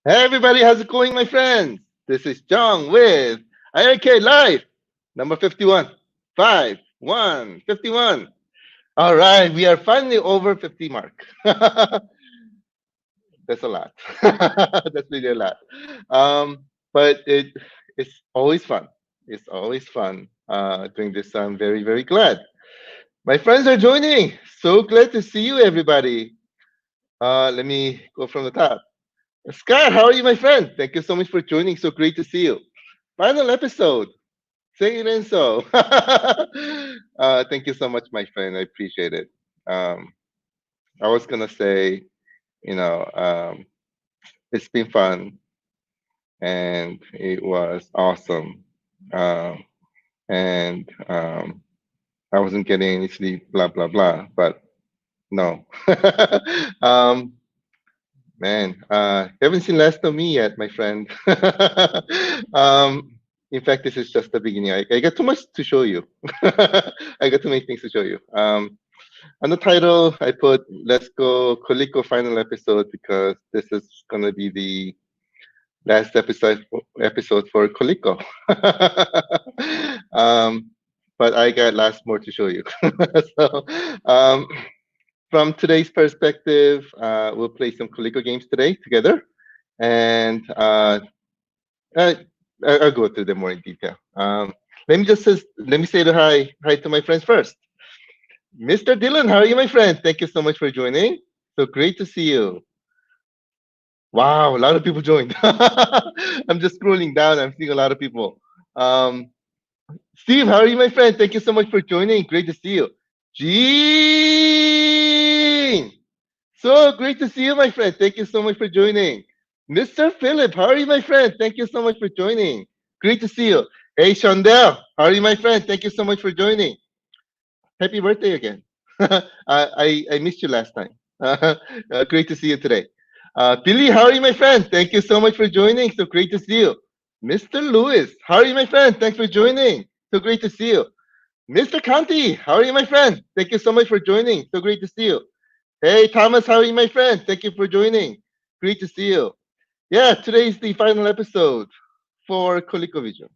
Hey everybody, how's it going, my friends? This is John with iiRcade Live, number 51. 51. All right, we are finally over 50 mark. That's a lot. That's really a lot. But it's always fun. It's always fun doing this. So I'm very, very glad. My friends are joining. So glad to see you, everybody. Let me go from the top. Scott, how are you, my friend? Thank you so much for joining. So great to see you. Final episode. Say it in so. Thank you so much, my friend. I appreciate it. Um, I was gonna say, you know, it's been fun and it was awesome. Um, and I wasn't getting any sleep, blah blah blah. But no, um, man, haven't seen last of me yet, my friend. In fact, this is just the beginning. I got too much to show you. I got too many things to show you. On the title, I put "Let's Go Coleco Final Episode" because this is gonna be the last episode for Coleco. um, but I got lots more to show you. so, um, from today's perspective, we'll play some Coleco games today together, and I, I'll go through them more in detail. Let me say hi to my friends first. Mr. Dylan, how are you, my friend? Thank you so much for joining. So great to see you. Wow, a lot of people joined. I'm just scrolling down. I'm seeing a lot of people. Um, Steve, how are you, my friend? Thank you so much for joining. Great to see you. Gene, so great to see you, my friend. Thank you so much for joining. Mr. Philip, how are you, my friend? Thank you so much for joining. Great to see you. Hey, Shondell, how are you, my friend? Thank you so much for joining. Happy birthday again. I missed you last time. Great to see you today. Billy, how are you, my friend? Thank you so much for joining. So great to see you. Mr. Lewis, how are you, my friend? Thanks for joining. So great to see you. Mr. Conti, how are you, my friend? Thank you so much for joining. So great to see you. Hey, Thomas, how are you, my friend? Thank you for joining. Great to see you. Yeah, today is the final episode for ColecoVision.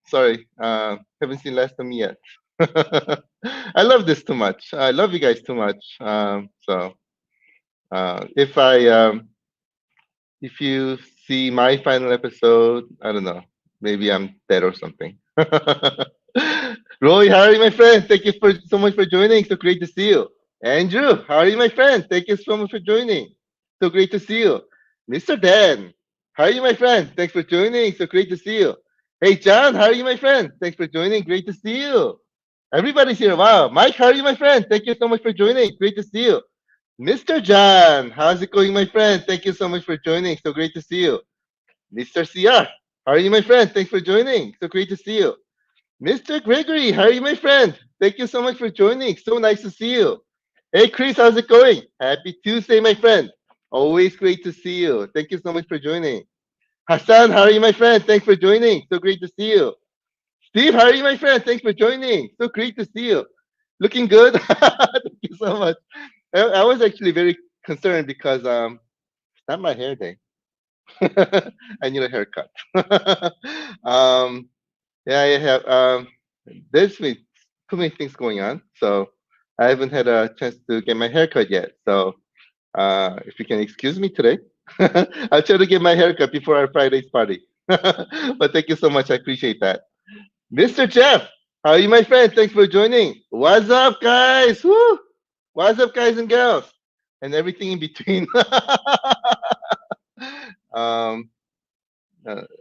Sorry, haven't seen last of me yet. I love this too much. I love you guys too much. If you see my final episode, I don't know, maybe I'm dead or something. Roy, how are you, my friend? Thank you for so much for joining. So great to see you. Andrew, how are you, my friend? Thank you so much for joining. So great to see you. Mr. Dan, how are you, my friend? Thanks for joining. So great to see you. Hey, John, how are you, my friend? Thanks for joining. Great to see you. Everybody's here. Wow. Mike, how are you, my friend? Thank you so much for joining. Great to see you. Mr. John, how's it going, my friend? Thank you so much for joining. So great to see you. Mr. CR, how are you, my friend? Thanks for joining. So great to see you. Mr. Gregory, how are you, my friend? Thank you so much for joining. So nice to see you. Hey, Chris, how's it going? Happy Tuesday, my friend. Always great to see you. Thank you so much for joining. Hassan, how are you, my friend? Thanks for joining. So great to see you. Steve, how are you, my friend? Thanks for joining. So great to see you. Looking good. Thank you so much. I was actually very concerned because it's not my hair day. I need a haircut. um, yeah, I have. There's been too many things going on, so I haven't had a chance to get my haircut yet. So if you can excuse me today, I'll try to get my haircut before our Friday's party. But thank you so much. I appreciate that. Mr. Jeff, how are you, my friend? Thanks for joining. What's up, guys? Woo! What's up, guys and girls? And everything in between. um,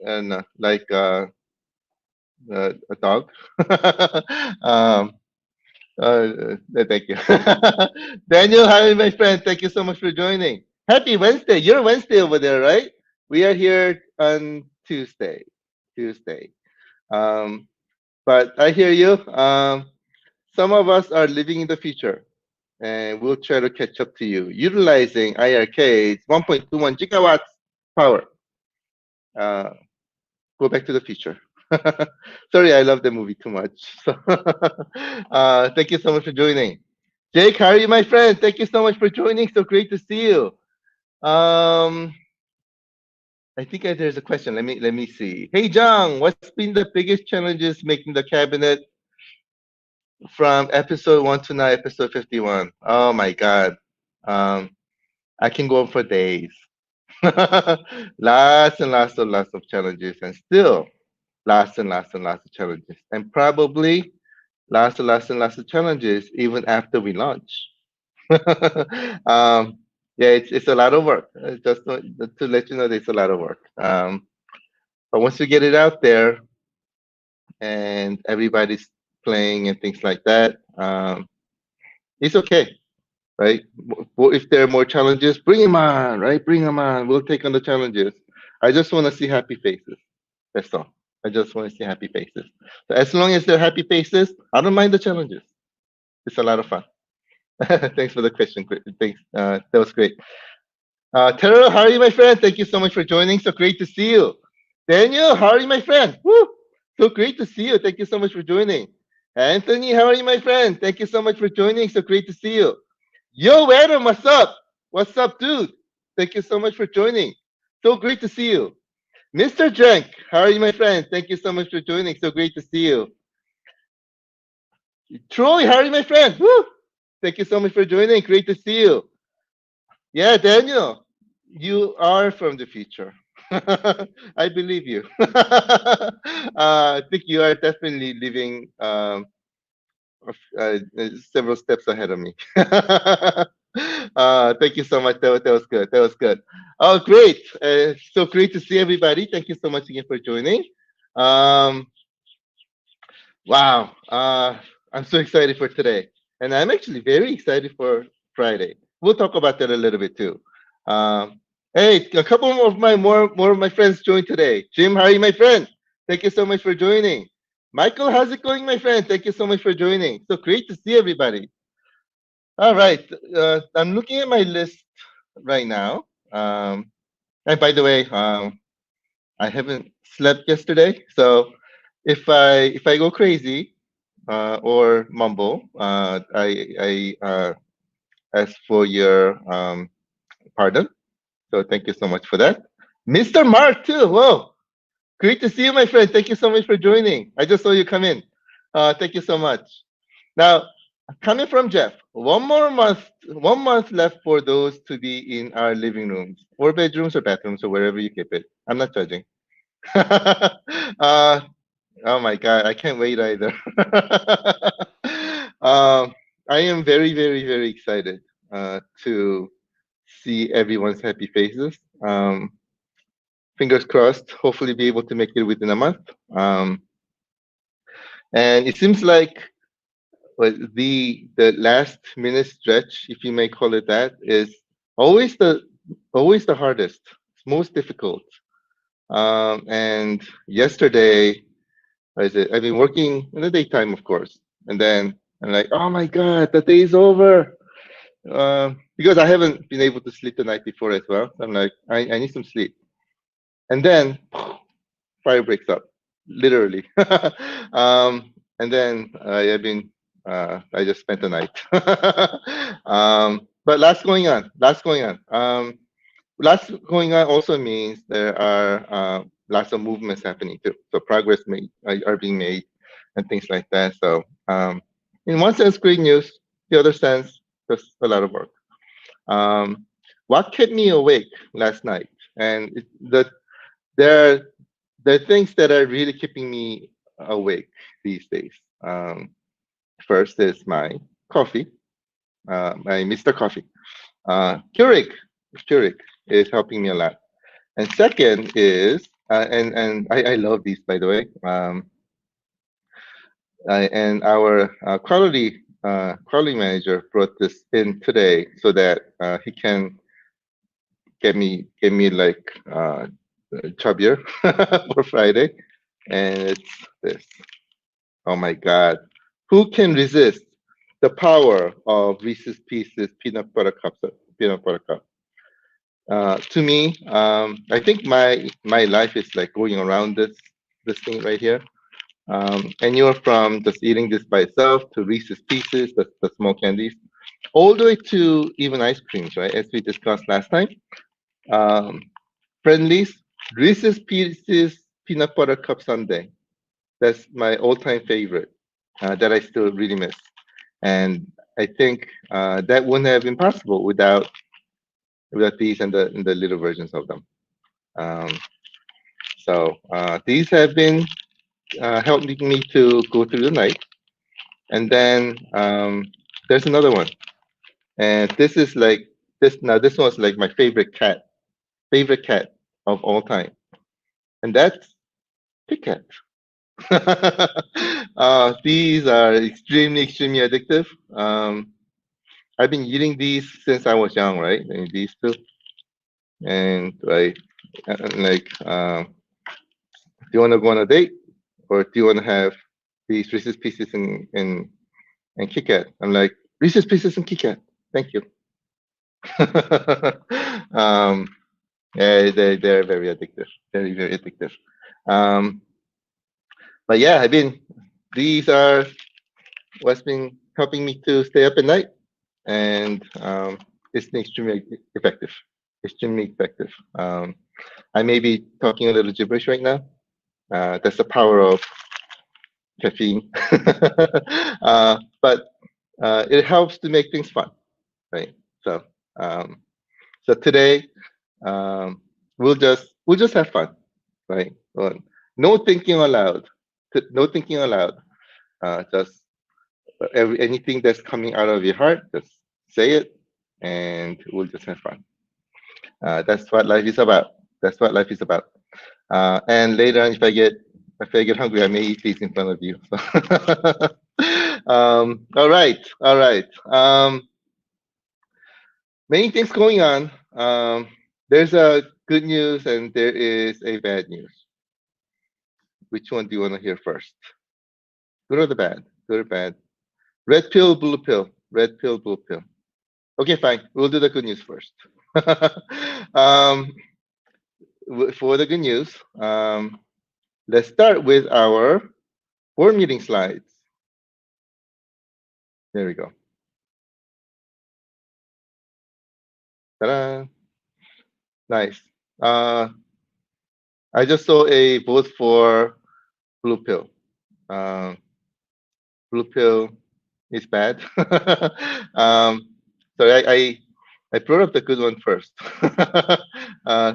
and like a dog. um, thank you. Daniel, hi, my friend. Thank you so much for joining. Happy Wednesday. You're Wednesday over there, right? We are here on Tuesday. Tuesday. Um, but I hear you. Some of us are living in the future, and we'll try to catch up to you utilizing iiRcade's 1.21 gigawatts power. Uh, Go Back to the Future. Sorry, I love the movie too much. So, thank you so much for joining. Jake, how are you, my friend? Thank you so much for joining. So great to see you. Um, I think there's a question. Let me see. Hey, Jang, what's been the biggest challenges making the cabinet from episode one to now, episode 51? Oh my God. Um, I can go on for days. Lots and lots of challenges, and still lots of challenges, and probably lots of challenges even after we launch. um, yeah, it's a lot of work. Just to let you know, it's a lot of work. But once we get it out there and everybody's playing and things like that, it's okay, right? Well, if there are more challenges, bring them on, right? Bring them on. We'll take on the challenges. I just want to see happy faces. That's all. I just want to see happy faces. So as long as they're happy faces, I don't mind the challenges. It's a lot of fun. Thanks for the question. Thanks. That was great. Terrell, how are you, my friend? Thank you so much for joining. So great to see you. Daniel, how are you, my friend? Woo! So great to see you. Thank you so much for joining. Anthony, how are you, my friend? Thank you so much for joining. So great to see you. Yo, Adam, what's up? What's up, dude? Thank you so much for joining. So great to see you. Mr. Jank, how are you, my friend? Thank you so much for joining. So great to see you. Troy, how are you, my friend? Woo! Thank you so much for joining. Great to see you. Yeah, Daniel, you are from the future. I believe you. I think you are definitely living several steps ahead of me. Thank you so much. That was good. That was good. Oh, great. So great to see everybody. Thank you so much again for joining. Um, wow. I'm so excited for today. And I'm actually very excited for Friday. We'll talk about that a little bit too. Hey, a couple more of my friends joined today. Jim, how are you, my friend? Thank you so much for joining. Michael, how's it going, my friend? Thank you so much for joining. So great to see everybody. All right. I'm looking at my list right now. And by the way, I haven't slept yesterday, so if I go crazy or mumble, I ask for your pardon. So thank you so much for that, Mr. Mark too. Whoa, great to see you, my friend. Thank you so much for joining. I just saw you come in. Thank you so much. Now, coming from Jeff, one month left for those to be in our living rooms, or bedrooms, or bathrooms, or wherever you keep it. I'm not judging. uh, oh my God, I can't wait either. I am very excited to see everyone's happy faces. Fingers crossed, hopefully be able to make it within a month. And it seems like the last minute stretch, if you may call it that, is always the always the hardest. It's most difficult. And yesterday, I've been working in the daytime, of course, and then I'm like, oh my God, the day is over. Because I haven't been able to sleep the night before as well. So I'm like, I need some sleep. And then fire breaks up, literally. And then I've been, I just spent the night. But lots going on. Lots going on also means there are lots of movements happening too. So progress are being made and things like that. So in one sense, great news. The other sense, just a lot of work. What kept me awake last night? And there are there are things that are really keeping me awake these days. First is my coffee, my Mr. Coffee. Keurig is helping me a lot. And second is, and I love these by the way. And our quality manager brought this in today so that he can get me like chubbier for Friday. And it's this. Oh my God. Who can resist the power of Reese's Pieces peanut butter cup? To me, I think my life is like going around this thing right here. And you're from just eating this by itself to Reese's Pieces, the small candies, all the way to even ice creams, right? As we discussed last time. Friendlies, Reese's Pieces Peanut Butter Cup Sundae. That's my all-time favorite that I still really miss. And I think that wouldn't have been possible without these and the little versions of them. Um, so these have been helping me to go through the night. And then there's another one, and this is like this. Now this one's like my favorite cat of all time, and that's Kit Kat. These are extremely addictive. I've been eating these since I was young, right? I mean, these two, and do you want to go on a date, or do you want to have these Reese's Pieces and Kit Kat? I'm like Reese's Pieces and Kit Kat. Thank you. um, yeah, they're very addictive, very addictive. Um, but yeah, these are what's been helping me to stay up at night, and it's been extremely effective. Extremely effective. I may be talking a little gibberish right now. That's the power of caffeine. But it helps to make things fun, right? So, um, so today we'll just have fun, right? No thinking aloud. No thinking aloud. Just anything that's coming out of your heart, just say it, and we'll just have fun. That's what life is about. That's what life is about. And later on, if I get hungry, I may eat these in front of you. So. All right, all right. Many things going on. There's a good news and there is a bad news. Which one do you want to hear first? Good or the bad? Good or bad? Red pill, blue pill. Red pill, blue pill. Okay, fine. We'll do the good news first. um, for the good news, let's start with our board meeting slides. There we go. Ta-da! Nice. I just saw a vote for blue pill. Blue pill is bad. um, so I brought up the good one first.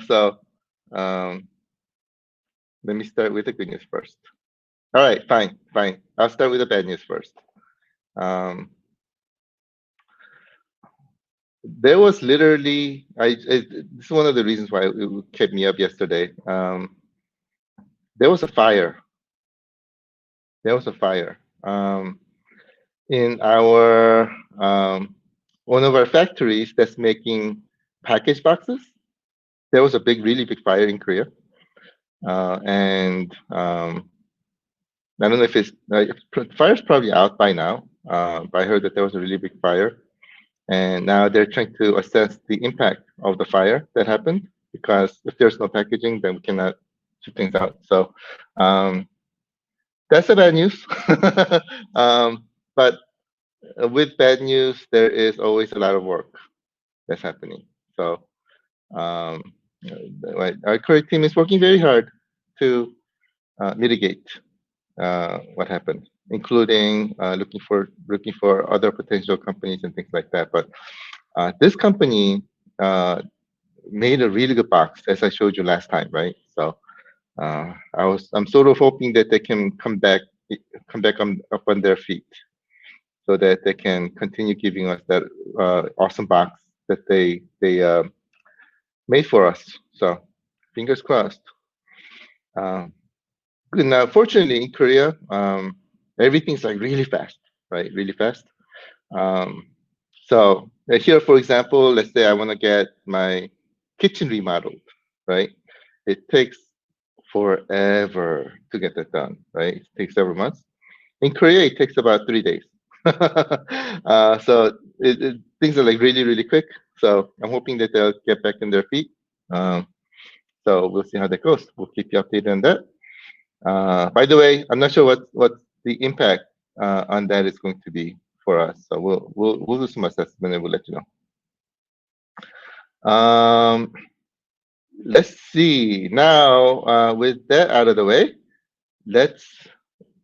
So let me start with the good news first. All right, fine. I'll start with the bad news first. There was literally, this is one of the reasons why it kept me up yesterday. There was a fire. There was a fire in our one of our factories that's making package boxes. There was a really big fire in Korea, and I don't know if the fire's probably out by now. But I heard that there was a really big fire, and now they're trying to assess the impact of the fire that happened, because if there's no packaging, then we cannot ship things out. So that's the bad news. But with bad news, there is always a lot of work that's happening. So our current team is working very hard to mitigate what happened, including looking for other potential companies and things like that. But this company made a really good box, as I showed you last time, right? So I'm sort of hoping that they can come back up on their feet, so that they can continue giving us that awesome box that they made for us. So fingers crossed. Good. Now, fortunately, in Korea, everything's like really fast, right? Really fast. So here, for example, let's say I want to get my kitchen remodeled, right? It takes forever to get that done, right? It takes several months. In Korea, it takes about 3 days. So things are like really quick. So I'm hoping that they'll get back on their feet. So we'll see how that goes. We'll keep you updated on that. By the way, I'm not sure what the impact on that is going to be for us. So we'll do some assessment and we'll let you know. let's see. Now, with that out of the way, let's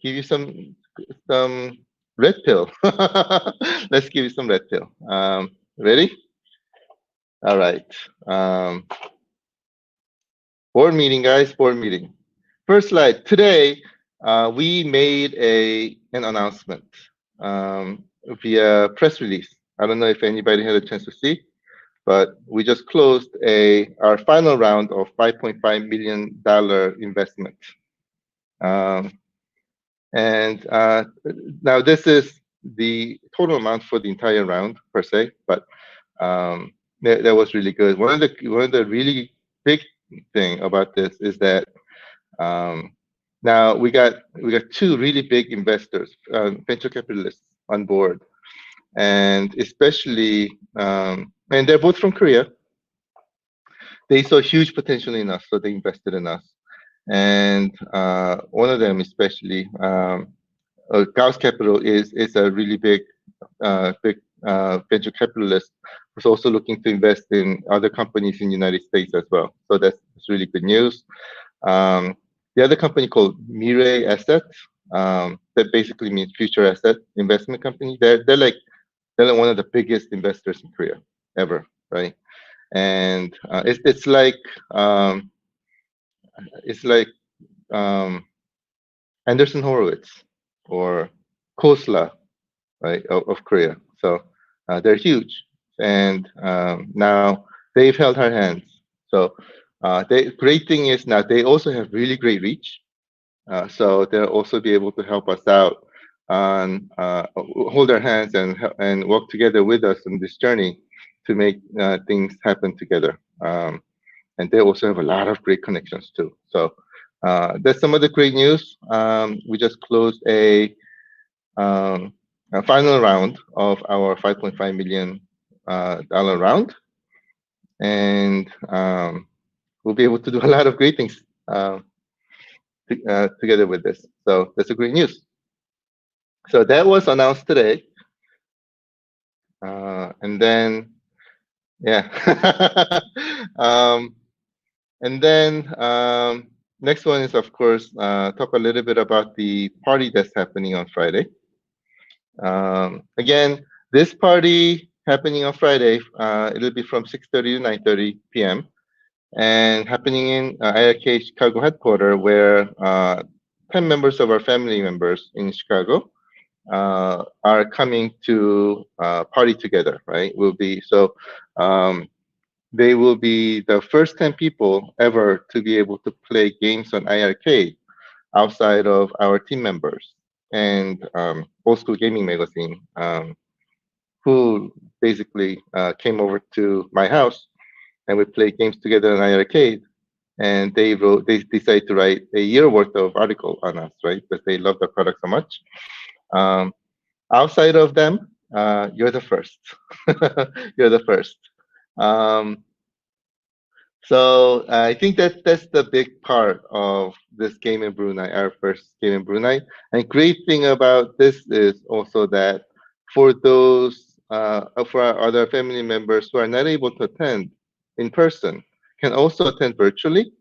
give you some red pill. Let's give you some red pill. Ready? All right. Um, Board meeting, guys. Board meeting. First slide. Today, we made an announcement via press release. I don't know if anybody had a chance to see, but we just closed our final round of $5.5 million investment. Um, and now this is the total amount for the entire round per se, but that was really good. One of the really big thing about this is that um, now we got two really big investors, venture capitalists on board, and especially and they're both from Korea. They saw huge potential in us, so they invested in us. And one of them, especially, Gauss Capital is a really big venture capitalist who's also looking to invest in other companies in the United States as well. So that's really good news. The other company called Mirai Asset, that basically means future asset investment company. They're like one of the biggest investors in Korea ever, right? And um, it's like um, Anderson Horowitz or Khosla, right, of Korea. So they're huge, and now they've held our hands. So the great thing is now they also have really great reach. So they'll also be able to help us out on hold our hands and work together with us on this journey to make things happen together. And they also have a lot of great connections too. So that's some of the great news. We just closed um, a final round of our $5.5 million round, and we'll be able to do a lot of great things together with this. So that's a great news. So that was announced today, and then yeah, um, and then next one is of course talk a little bit about the party that's happening on Friday. Again, this party happening on Friday, it'll be from 6:30 to 9:30 p.m. and happening in iiRcade Chicago headquarters, where 10 members of our family members in Chicago are coming to party together, right? Um, they will be the first 10 people ever to be able to play games on iiRcade outside of our team members and Old School Gaming Magazine, who basically came over to my house and we played games together on iiRcade. And they decided to write a year worth of article on us, right? Because they love the product so much. Um, Outside of them, you're the first. You're the first. Um, so I think that's the big part of this game in Brunei, our first game in Brunei. And great thing about this is also that for our other family members who are not able to attend in person, can also attend virtually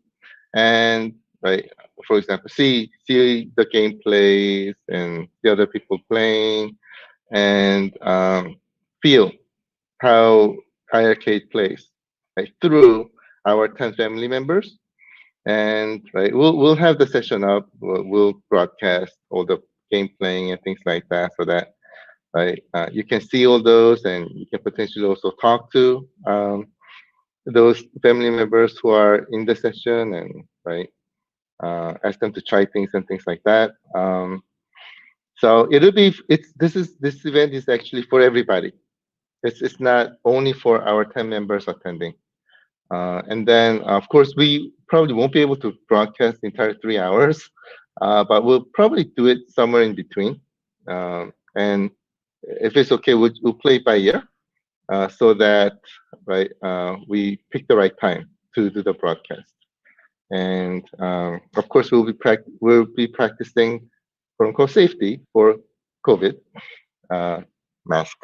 and right, for example, see the gameplays and the other people playing and feel how iiRcade plays right, through our 10 family members. And right, we'll have the session up. We'll broadcast all the game playing and things like that, so that right you can see all those, and you can potentially also talk to those family members who are in the session, and right ask them to try things and things like that. So this event is actually for everybody. It's not only for our 10 members attending. And then, of course, we probably won't be able to broadcast the entire 3 hours, but we'll probably do it somewhere in between. And if it's okay, we'll play it by ear so that right we pick the right time to do the broadcast. And of course, we'll be practicing quote unquote safety for COVID. Uh, Mask.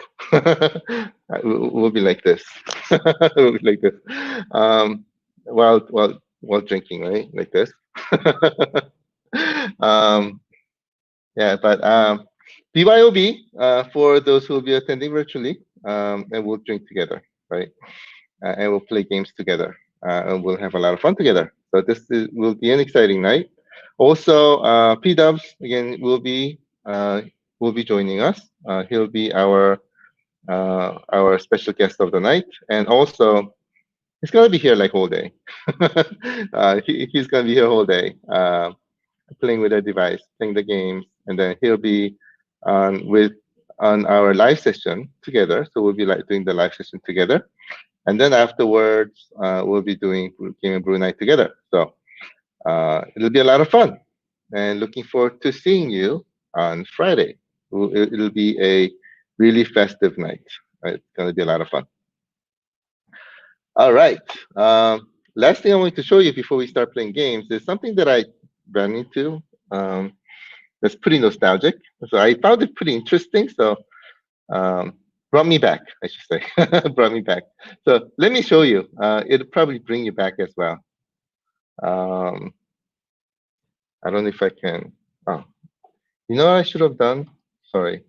We'll be like this. We'll be like this. Um, while drinking, right? Like this. um, yeah, but BYOB for those who will be attending virtually, and we'll drink together, right? And we'll play games together, and we'll have a lot of fun together. So will be an exciting night. Also, P-Dubs again will be joining us. He'll be our special guest of the night, and also he's gonna be here like all day. He's gonna be here all day, playing with the device, playing the games, and then he'll be on our live session together. So we'll be like doing the live session together, and then afterwards we'll be doing Game and Brew night together. So it'll be a lot of fun, and looking forward to seeing you on Friday. It'll be a really festive night. Right? It's gonna be a lot of fun. All right. Last thing I want to show you before we start playing games is something that I ran into. That's pretty nostalgic. So I found it pretty interesting. So brought me back, I should say. Brought me back. So let me show you. It'll probably bring you back as well. I don't know if I can. Oh, you know what I should have done? Sorry.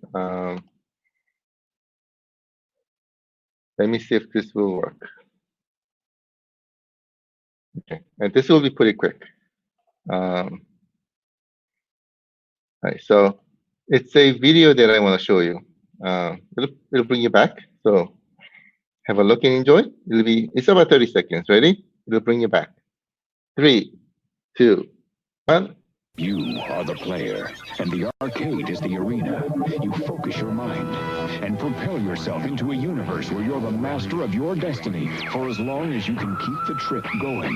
Let me see if this will work. Okay, and this will be pretty quick. Right, so it's a video that I want to show you. It'll bring you back. So have a look and enjoy. It's about 30 seconds. Ready? It'll bring you back. 3, 2, 1. You are the player, and the arcade is the arena. You focus your mind and propel yourself into a universe where you're the master of your destiny for as long as you can keep the trip going.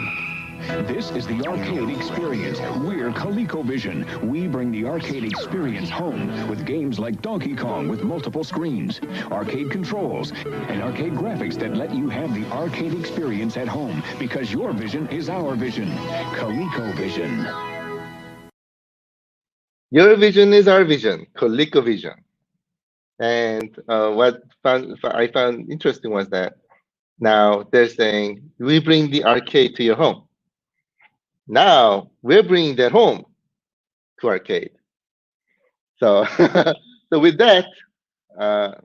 This is the arcade experience. We're ColecoVision. We bring the arcade experience home with games like Donkey Kong with multiple screens, arcade controls, and arcade graphics that let you have the arcade experience at home because your vision is our vision. ColecoVision. Your vision is our vision, ColecoVision. And what I found interesting was that now they're saying, we bring the arcade to your home. Now we're bringing that home to arcade. So, so with that,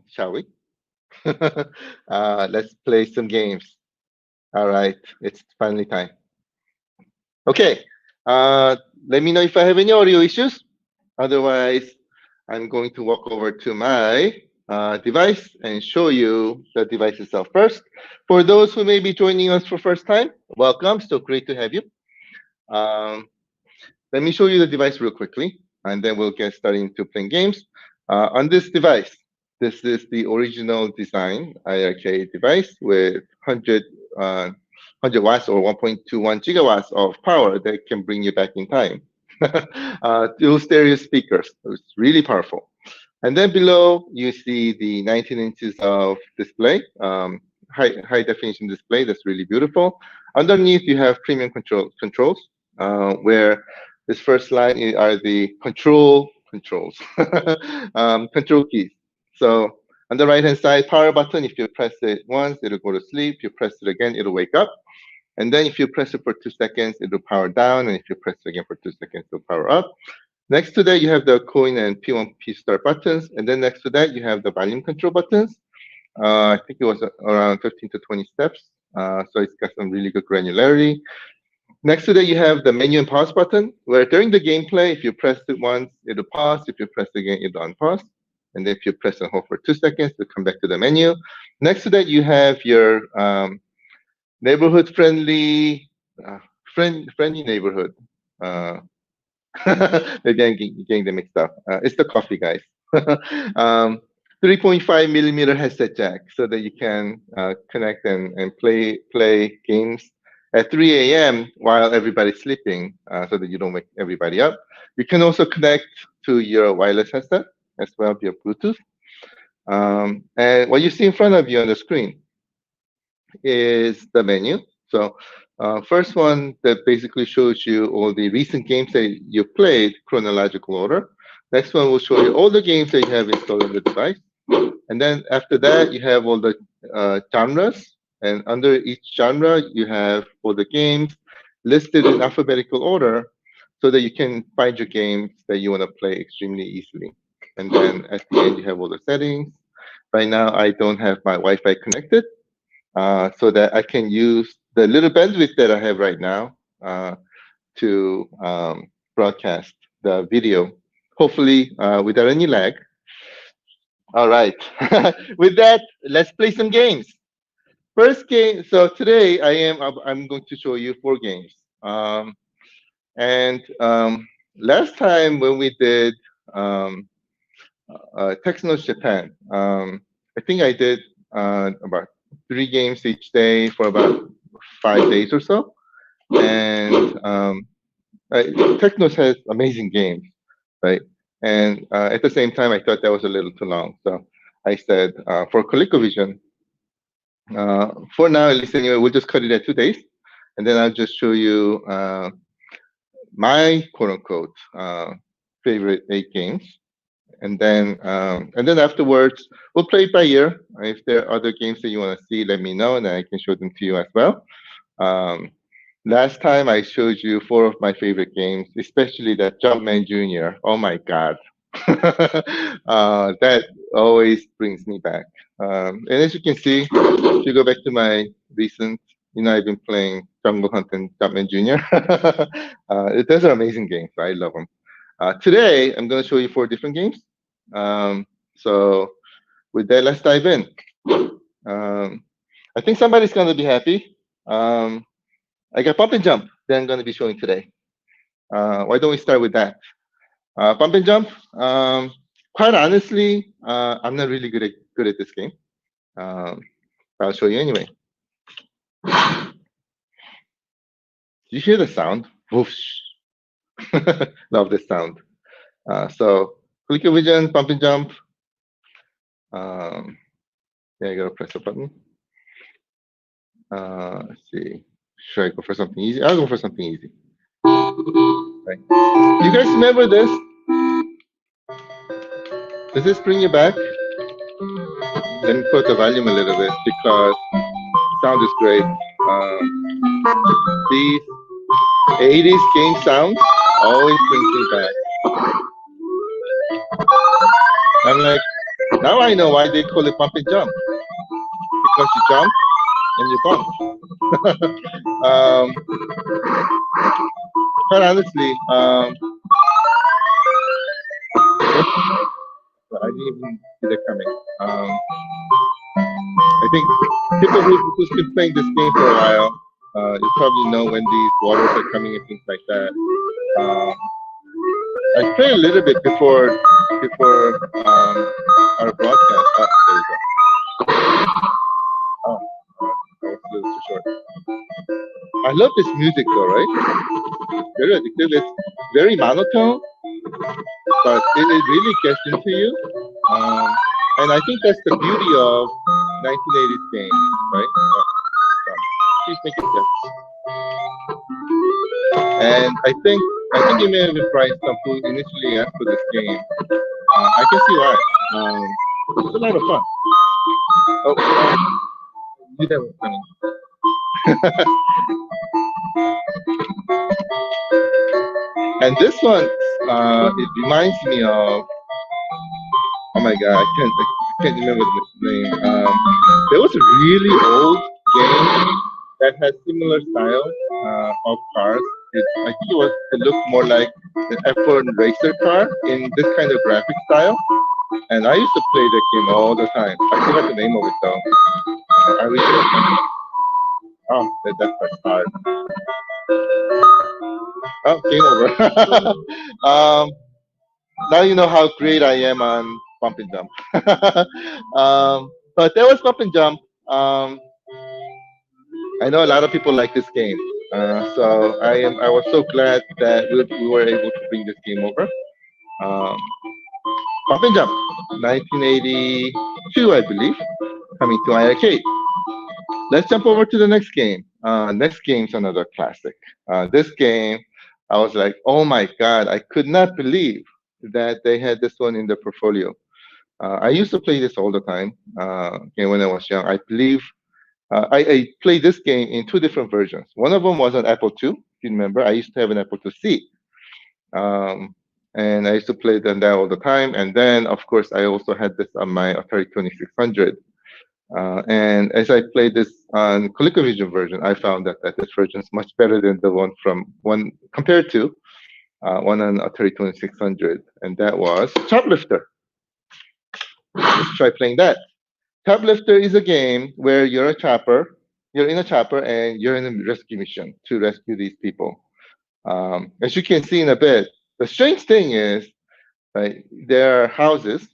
shall we? Let's play some games. All right, it's finally time. Okay, let me know if I have any audio issues. Otherwise, I'm going to walk over to my device and show you the device itself first. For those who may be joining us for first time, welcome. So great to have you. Let me show you the device real quickly, and then we'll get started into playing games. On this device, this is the original design iiRcade device with 100 watts or 1.21 gigawatts of power that can bring you back in time. Dual stereo speakers. It's really powerful. And then below, you see the 19 inches of display, high definition display. That's really beautiful. Underneath, you have premium controls, where this first line are the controls, control keys. So on the right-hand side, power button, if you press it once, it'll go to sleep. If you press it again, it'll wake up. And then if you press it for 2 seconds, it'll power down. And if you press it again for 2 seconds, it'll power up. Next to that, you have the coin and P1, P start buttons. And then next to that, you have the volume control buttons. I think it was around 15 to 20 steps. So it's got some really good granularity. Next to that, you have the menu and pause button, where during the gameplay, if you press it once, it'll pause. If you press it again, it'll unpause. And then if you press and hold for 2 seconds, it'll come back to the menu. Next to that, you have your neighborhood friendly neighborhood. Maybe I'm getting them mixed up. It's the coffee, guys. 3.5 millimeter headset jack, so that you can connect and play games at 3 a.m. while everybody's sleeping, so that you don't wake everybody up. You can also connect to your wireless headset as well via Bluetooth. And what you see in front of you on the screen is the menu. So first one that basically shows you all the recent games that you played, chronological order. Next one will show you all the games that you have installed on the device. And then after that, you have all the genres And under each genre, you have all the games listed in alphabetical order so that you can find your games that you want to play extremely easily. And then at the end, you have all the settings. Right now, I don't have my Wi-Fi connected, so that I can use the little bandwidth that I have right now to broadcast the video, hopefully without any lag. All right. With that, let's play some games. First game. So today I'm going to show you four games. And last time when we did um, Technos Japan, I think I did about three games each day for about 5 days or so. And Technos has amazing games, right? And at the same time, I thought that was a little too long. So I said, for ColecoVision, for now, at least anyway, we'll just cut it at 2 days. And then I'll just show you my quote unquote favorite 8 games. And then afterwards, we'll play it by ear. If there are other games that you want to see, let me know, and then I can show them to you as well. Um, Last time I showed you four of my favorite games, especially that Jumpman Jr. Oh my God. That always brings me back. And as you can see, if you go back to my recent, I've been playing Jungle Hunt and Jumpman Jr. Those are amazing games. I love them. Today, I'm going to show you four different games. So with that, let's dive in. I think somebody's going to be happy. I got Bump and Jump that I'm going to be showing today. Why don't we start with that? Bump and Jump. Quite honestly, I'm not really good at this game. I'll show you anyway. Do you hear the sound? Whoosh. Love this sound. So ColecoVision, Bump and Jump. Yeah, I gotta press a button. Let's see. Should I go for something easy? I'll go for something easy. Right. You guys remember this? Does this bring you back? Let me put the volume a little bit because the sound is great. These 80s game sounds always brings me back. I'm like, now I know why they call it bump and jump. Because you jump and you bump. Quite honestly, I didn't even see that coming. I think people who's been playing this game for a while, you probably know when these waters are coming and things like that. I played a little bit before our broadcast. Oh, there we go. Oh, that was a little too short. I love this music though, right? It's very addictive. It's very monotone, but it really gets into you. And I think that's the beauty of 1980s games, right? Please make it yes. And I think you may have been priced up who initially asked for this game. I can see why. It's a lot of fun. Oh, you that was coming. And this one, it reminds me of. Oh my god, I can't remember the name. There was a really old game that had similar style of cars. I think it looked more like an F1 racer car in this kind of graphic style. And I used to play that game all the time. I forgot the name of it though. I wish it was. Oh, that's quite hard. Oh, game over. Now you know how great I am on bump and jump. But that was bump and jump. I know a lot of people like this game, so I was so glad that we were able to bring this game over. Um, Bump and Jump, 1982, I believe, coming to iiRcade. Let's jump over to the next game. Next game's another classic. This game, I was like, oh my god, I could not believe that they had this one in the portfolio. I used to play this all the time when I was young. I believe I played this game in two different versions. One of them was on Apple II. If you remember, I used to have an Apple IIc, and I used to play them there all the time. And then, of course, I also had this on my Atari 2600. And as I played this on ColecoVision version, I found that this version is much better than the one from one compared to one on Atari 2600, and that was Choplifter. Let's try playing that. Choplifter is a game where you're a chopper, you're in a chopper, and you're in a rescue mission to rescue these people. As you can see in a bit, the strange thing is, right, there are houses,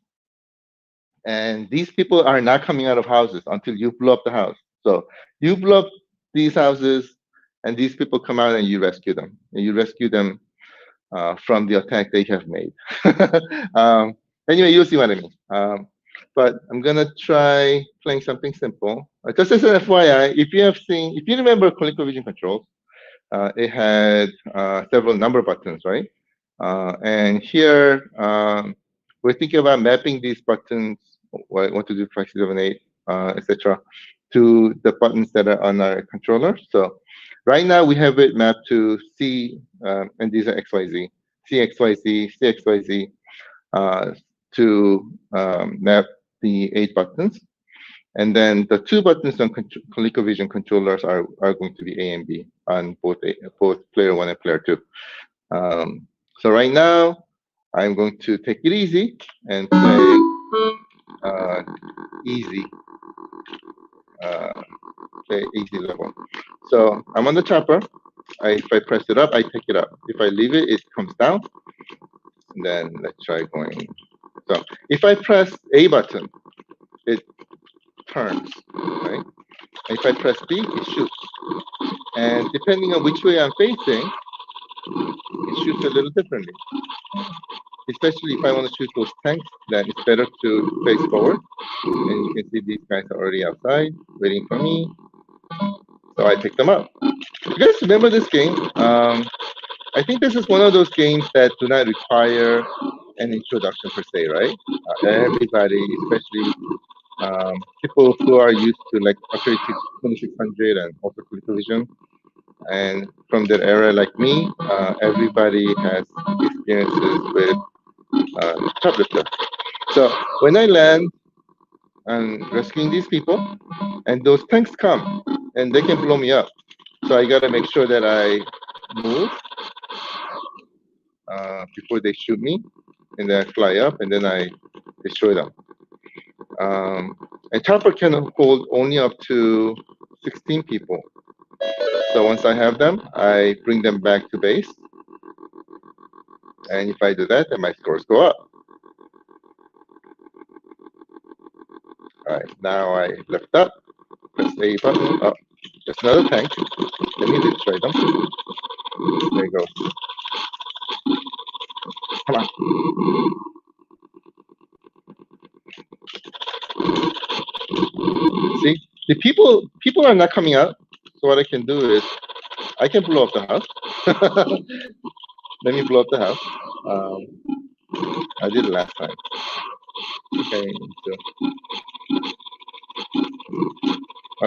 and these people are not coming out of houses until you blow up the house. So you blow up these houses, and these people come out, and you rescue them. And you rescue them from the attack they have made. um, anyway, you'll see what I mean. But I'm gonna try playing something simple. Just as an FYI, if you remember ColecoVision controls, it had several number buttons, right? And here, we're thinking about mapping ththese buttons, 1, 2, 3, 4, 5, 6, 7, 8, etc., to the buttons that are on our controller. So right now we have it mapped to C, and these are XYZ, CXYZ, CXYZ, to map the 8 buttons. And then the 2 buttons on ColecoVision controllers are going to be A and B on both player 1 and player 2. So right now, I'm going to take it easy and play easy, easy level. So I'm on the chopper. If I press it up, I take it up. If I leave it, it comes down. And then let's try going. So if I press A button, it turns, right? If I press B, it shoots. And depending on which way I'm facing, it shoots a little differently. Especially if I want to shoot those tanks, then it's better to face forward. And you can see these guys are already outside, waiting for me. So I pick them up. You guys remember this game? I think this is one of those games that do not require an introduction per se, right? Everybody, especially people who are used to like Atari 2600 and also ColecoVision, and from that era like me, everybody has experiences with Choplifter. So when I land, I'm rescuing these people, and those tanks come, and they can blow me up. So I gotta make sure that I move before they shoot me, and then I fly up, and then I destroy them. And chopper can hold only up to 16 people. So once I have them, I bring them back to base. And if I do that, then my scores go up. All right, now I lift up, press A button. Oh, there's another tank. Let me destroy them. There you go. Come on. See, the people are not coming out. So what I can do is I can blow up the house. Let me blow up the house. I did it last time. Okay, so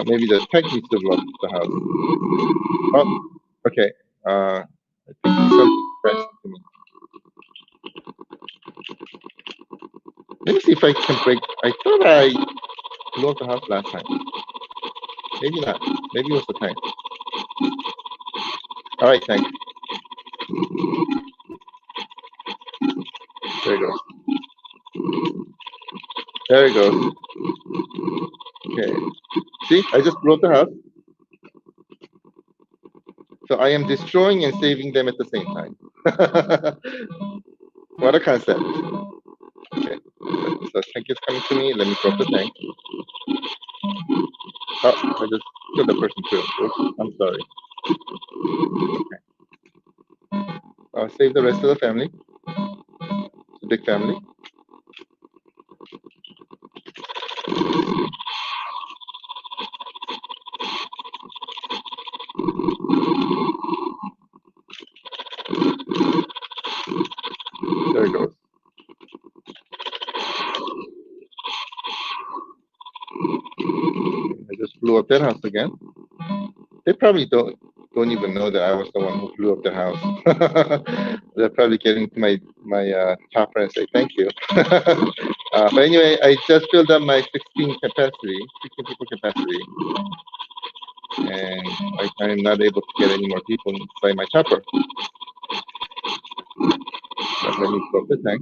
maybe the tank needs to blow up the house. Oh, okay. I think something crashed to me. Let me see if I can break. I thought I blew up the house last time. Maybe not. Maybe it was the tank. All right, tank. There it goes. There it goes. Okay. See, I just blew up the house. So I am destroying and saving them at the same time. What a concept. Okay. So tank is coming to me. Let me drop the tank. Oh, I just killed the person too. Oops, I'm sorry. Okay. I'll save the rest of the family. It's a big family. There it goes. I just blew up up that house again. They probably don't even know that I was the one who blew up their house. They're probably getting to my chopper and say thank you. But anyway, I just filled up my 16 people capacity, and I'm not able to get any more people inside my chopper. But let me fill up the tank,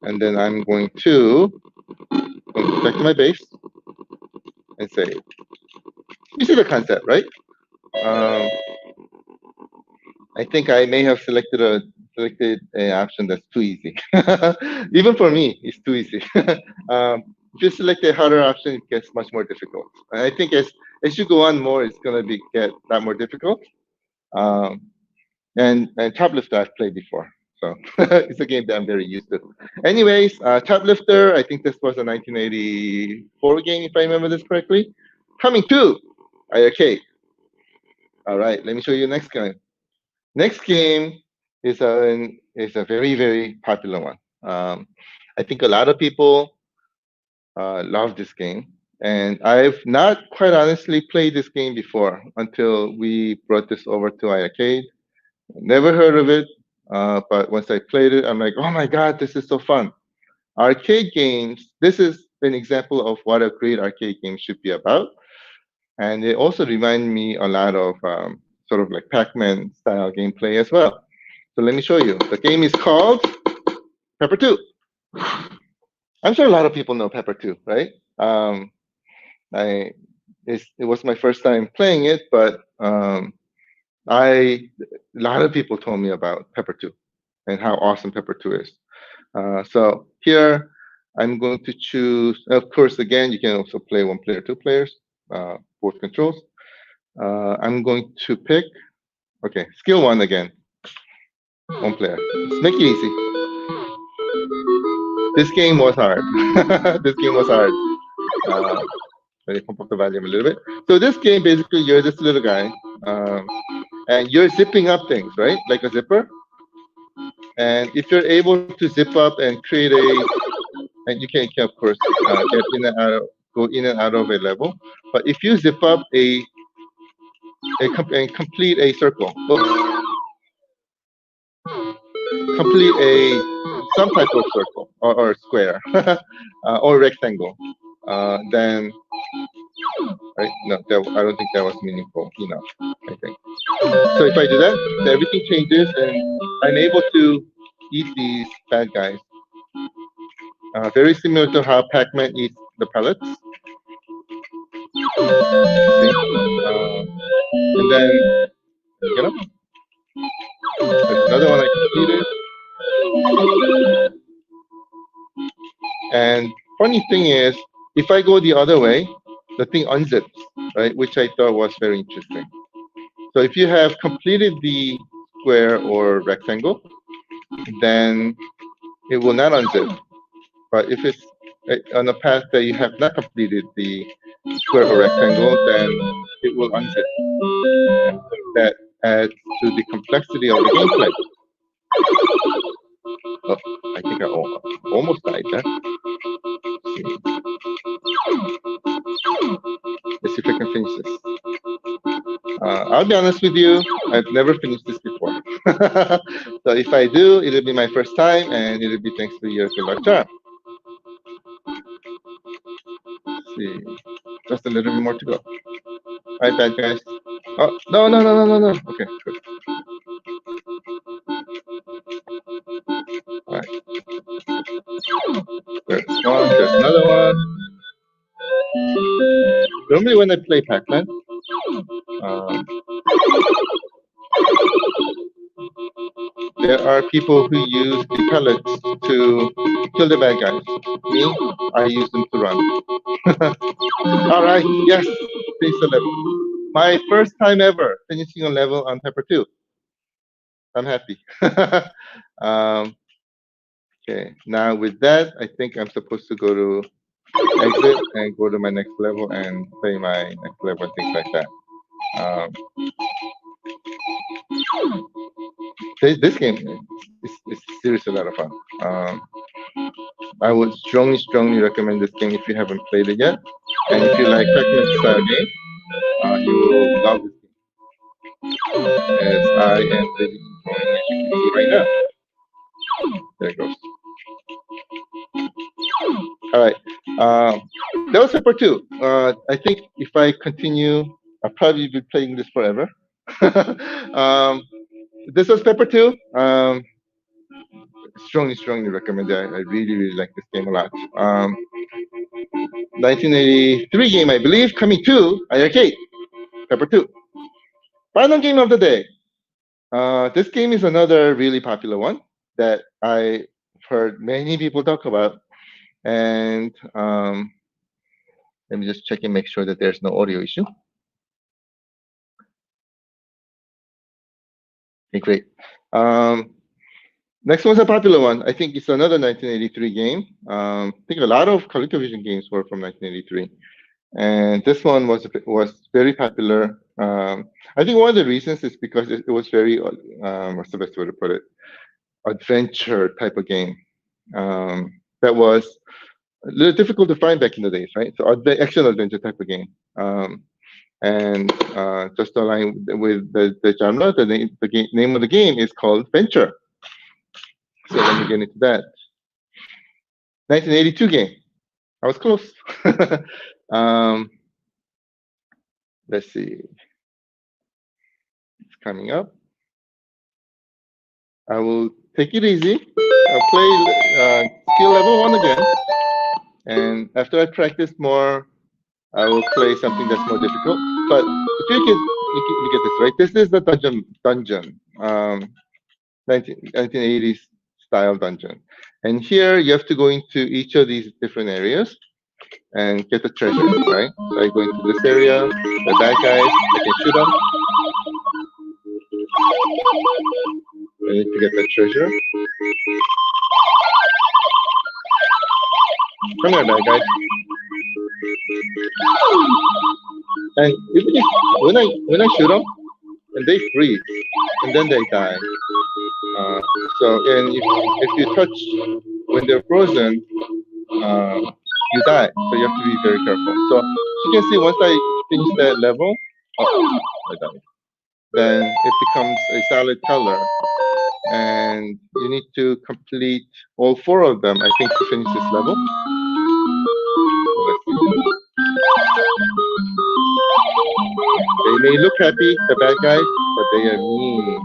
and then I'm going to go back to my base and say, you see the concept, right? Um, I think I may have selected an option that's too easy. Even for me, it's too easy. If you select a harder option, it gets much more difficult. And I think as you go on more, it's gonna get that more difficult. Um, and Choplifter I've played before, so it's a game that I'm very used to. Anyways, Choplifter, I think this was a 1984 game, if I remember this correctly. Coming to iiRcade. All right, let me show you the next game. Next game is a very popular one. I think a lot of people love this game, and I've not quite honestly played this game before until we brought this over to iiRcade. Never heard of it, but once I played it, I'm like, oh my god, this is so fun! Arcade games. This is an example of what a great arcade game should be about, and it also reminded me a lot of sort of like Pac-Man style gameplay as well. So let me show you. The game is called Pepper 2. I'm sure a lot of people know Pepper 2, right? I it was my first time playing it, but a lot of people told me about Pepper 2 and how awesome Pepper 2 is. So here I'm going to choose. Of course, again, you can also play one player, two players, both controls. I'm going to pick. Okay, skill one again. One player. Let's make it easy. This game was hard. This game was hard. Let me pump up the volume a little bit. So this game, basically, you're this little guy, and you're zipping up things, right? Like a zipper. And if you're able to zip up and create and you can of course get in and out, go in and out of a level. But if you zip up and complete a circle, complete some type of circle or square or rectangle, then right? No, I don't think that was meaningful enough. I think. So if I do that, so everything changes, and I'm able to eat these bad guys. Very similar to how Pac-Man eats the pellets. And then get up. There's another one I completed. And funny thing is, if I go the other way, the thing unzips, right? Which I thought was very interesting. So if you have completed the square or rectangle, then it will not unzip. But if it's on a path that you have not completed the square or rectangle, then it will unzip. And that adds to the complexity of the gameplay. Oh, I think I almost died there. Let's see if I can finish this. I'll be honest with you, I've never finished this before. So if I do, it'll be my first time, and it'll be thanks to your good luck charm. Let's see, just a little bit more to go. All right, bad guys. Oh, no. Okay, good. All right. There's one, there's another one. Normally when I play Pac-Man, there are people who use the pellets to kill the bad guys. Me, I use them to run. All right, yes, finish the level. My first time ever finishing a level on Pepper 2. I'm happy. Okay, now with that, I think I'm supposed to go to exit and go to my next level and play my next level and things like that. This game is seriously a lot of fun. I would strongly recommend this game if you haven't played it yet. And if you like Pac-Man style game, you will love this game. As I am really enjoying, as you can see right now. There it goes. All right. That was Pepper 2. I think if I continue, I'll probably be playing this forever. um, this was Pepper 2. Strongly recommend it. I really like this game a lot. 1983 game, I believe, coming to iiRcade. Pepper 2. Final game of the day. This game is another really popular one that I heard many people talk about. And let me just check and make sure that there's no audio issue. Okay, great. Next one's a popular one. I think it's another 1983 game. I think a lot of ColecoVision games were from 1983, and this one was very popular. I think one of the reasons is because it was very what's the best way to put it? Adventure type of game. That was a little difficult to find back in the days, right? So action adventure type of game. And just to align with the genre, the name of the game is called Venture. So let me get into that. 1982 game. I was close. Let's see. It's coming up. I will take it easy. I'll play skill level 1 again. And after I practice more, I will play something that's more difficult. But if you get this right, this is the dungeon. 1980s style dungeon. And here you have to go into each of these different areas and get the treasure, right? So I go into this area, the bad guys, I can shoot them. I need to get the treasure. Come here, bad guys. And even if when I shoot them, and they freeze, and then they die. And if you touch when they're frozen, you die. So you have to be very careful. So as you can see, once I finish that level, I died. Then it becomes a solid color, and you need to complete all 4 of them, I think, to finish this level. They may look happy, the bad guys, but they are mean.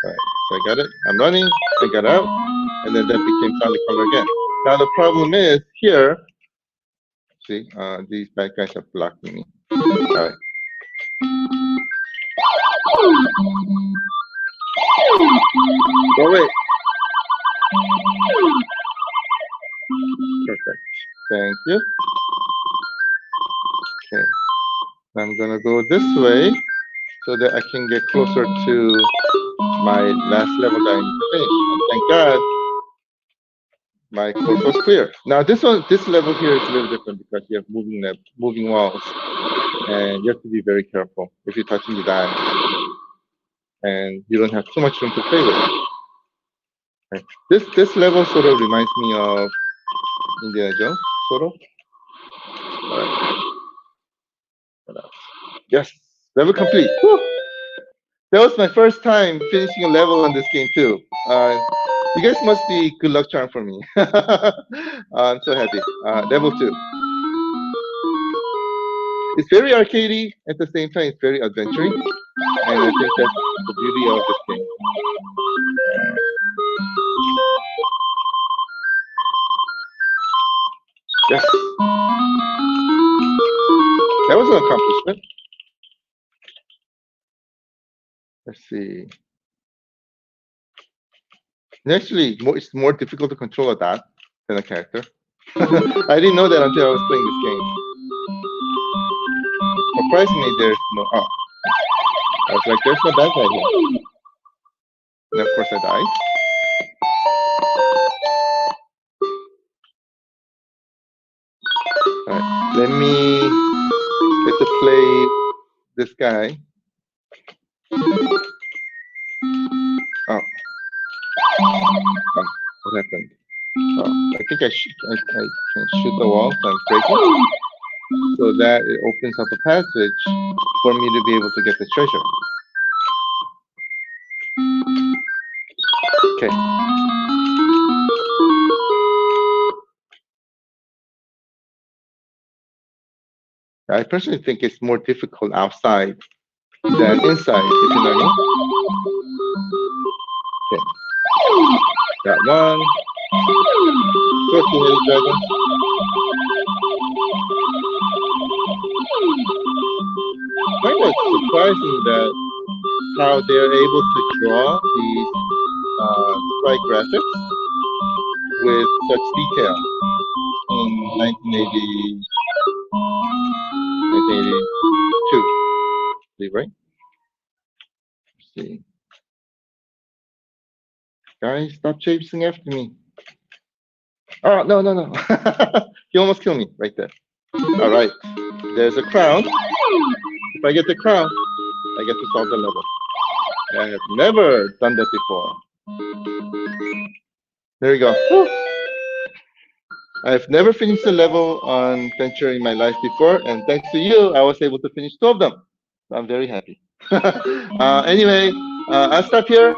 All right, so I got it. I'm running. I got out, and then that became solid color again. Now the problem is here. See, these bad guys are blocking me. All right. Go away. Perfect. Thank you. Okay. I'm gonna go this way so that I can get closer to my last level that I need to finish. And thank God my course was clear. Now this level here is a little different because you have moving walls, and you have to be very careful. If you're touching, you die, and you don't have too much room to play with. Right. This level sort of reminds me of Indiana Jones, sort of. All right. Yes, level complete. Woo! That was my first time finishing a level on this game too. You guys must be good luck charm for me. I'm so happy. Level 2. It's very arcadey at the same time. It's very adventurous, and I think that's the beauty of this game. Yes, that was an accomplishment. Let's see. And actually, it's more difficult to control a dot than a character. I didn't know that until I was playing this game. Surprisingly, there's no. Oh, I was like, there's no bad guy here. And of course, I died. Alright, let me get to play this guy. Oh. What happened? Oh, I think I can shoot the wall, so I'm breaking, so that it opens up a passage for me to be able to get the treasure. Okay. I personally think it's more difficult outside than inside, if you know what I mean. Okay. Got one. Go two-headed dragon. Kind of surprising that how they're able to draw these sprite graphics with such detail in 1982, I believe, right? Let's see. Guys, stop chasing after me. Oh, no, no, no. You almost killed me right there. All right. There's a crown. If I get the crown, I get to solve the level. I have never done that before. There you go. Woo. I've never finished a level on Venture in my life before, and thanks to you, I was able to finish two of them. So I'm very happy. Anyway, I'll stop here.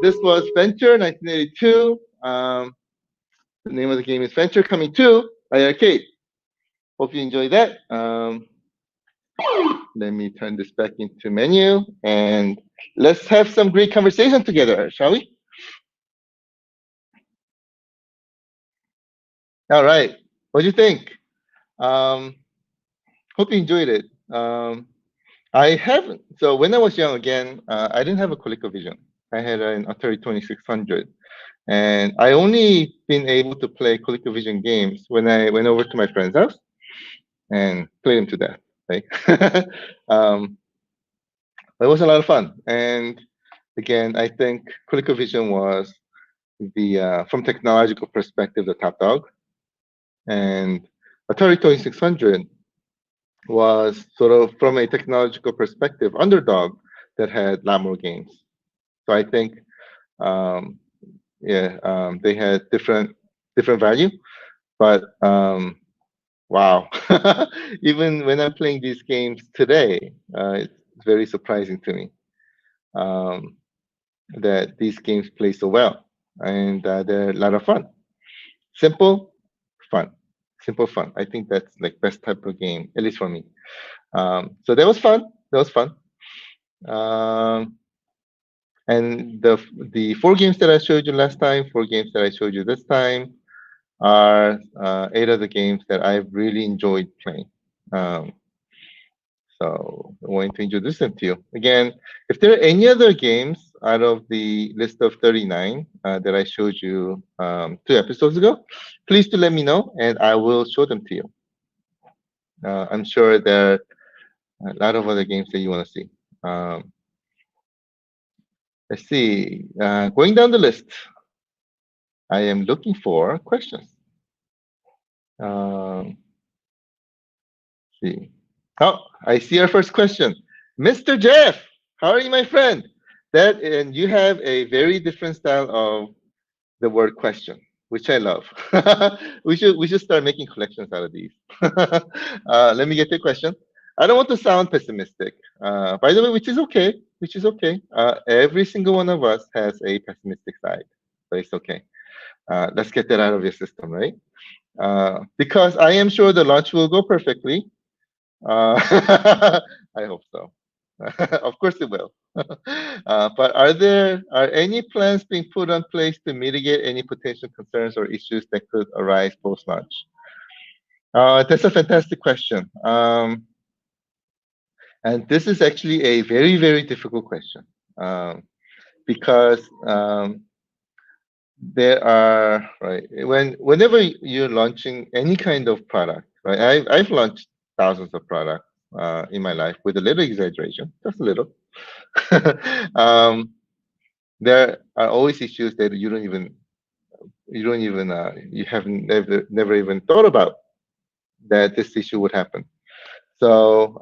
This was Venture 1982. The name of the game is Venture, coming to iiRcade. Hope you enjoyed that. Let me turn this back into menu, and let's have some great conversation together, shall we? All right. What do you think? Hope you enjoyed it. I haven't. So when I was young, again, I didn't have a ColecoVision. I had an Atari 2600, and I only been able to play ColecoVision games when I went over to my friend's house and played them to death. Right? It was a lot of fun, and again, I think ColecoVision was the from technological perspective the top dog, and Atari 2600 was sort of from a technological perspective underdog that had a lot more games. So I think, um, yeah, they had different value, but wow, even when I'm playing these games today, it's very surprising to me um, that these games play so well, and they're a lot of fun. Simple, fun. Simple fun. I think that's like best type of game, at least for me. So that was fun. That was fun. Um, and the four games that I showed you last time, four games that I showed you this time, are eight of the games that I've really enjoyed playing. Um, so I want to introduce them to you. Again, if there are any other games out of the list of 39 that I showed you 2 episodes ago, please do let me know and I will show them to you. I'm sure there are a lot of other games that you want to see. Let's see. Going down the list, I am looking for questions. See. Oh, I see our first question. Mr. Jeff, how are you, my friend? That and you have a very different style of the word question, which I love. We should start making collections out of these. Let me get your question. I don't want to sound pessimistic. By the way, which is okay. Which is okay. Every single one of us has a pessimistic side, so it's okay. Let's get that out of your system, right? Because I am sure the launch will go perfectly. I hope so. Of course it will. But are any plans being put in place to mitigate any potential concerns or issues that could arise post-launch? That's a fantastic question. And this is actually a very, very difficult question because there are right whenever you're launching any kind of product, right? I've launched thousands of products in my life with a little exaggeration, just a little. um, there are always issues that you haven't never even thought about that this issue would happen. So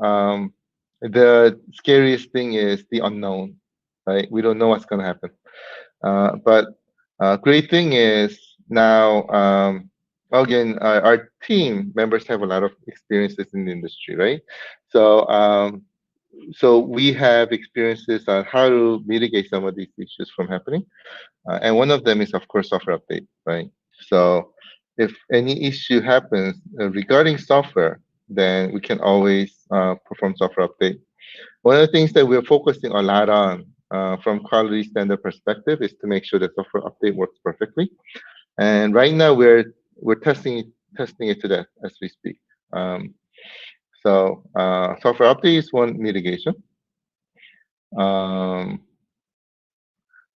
the scariest thing is the unknown, right? We don't know what's going to happen. But great thing is Now, again, our team members have a lot of experiences in the industry, right? So, so we have experiences on how to mitigate some of these issues from happening. And one of them is, of course, software update, right? So if any issue happens regarding software, then we can always perform software update. One of the things that we're focusing a lot on from quality standard perspective is to make sure that software update works perfectly. And right now we're testing it to that as we speak. Um, software update is one mitigation. Um,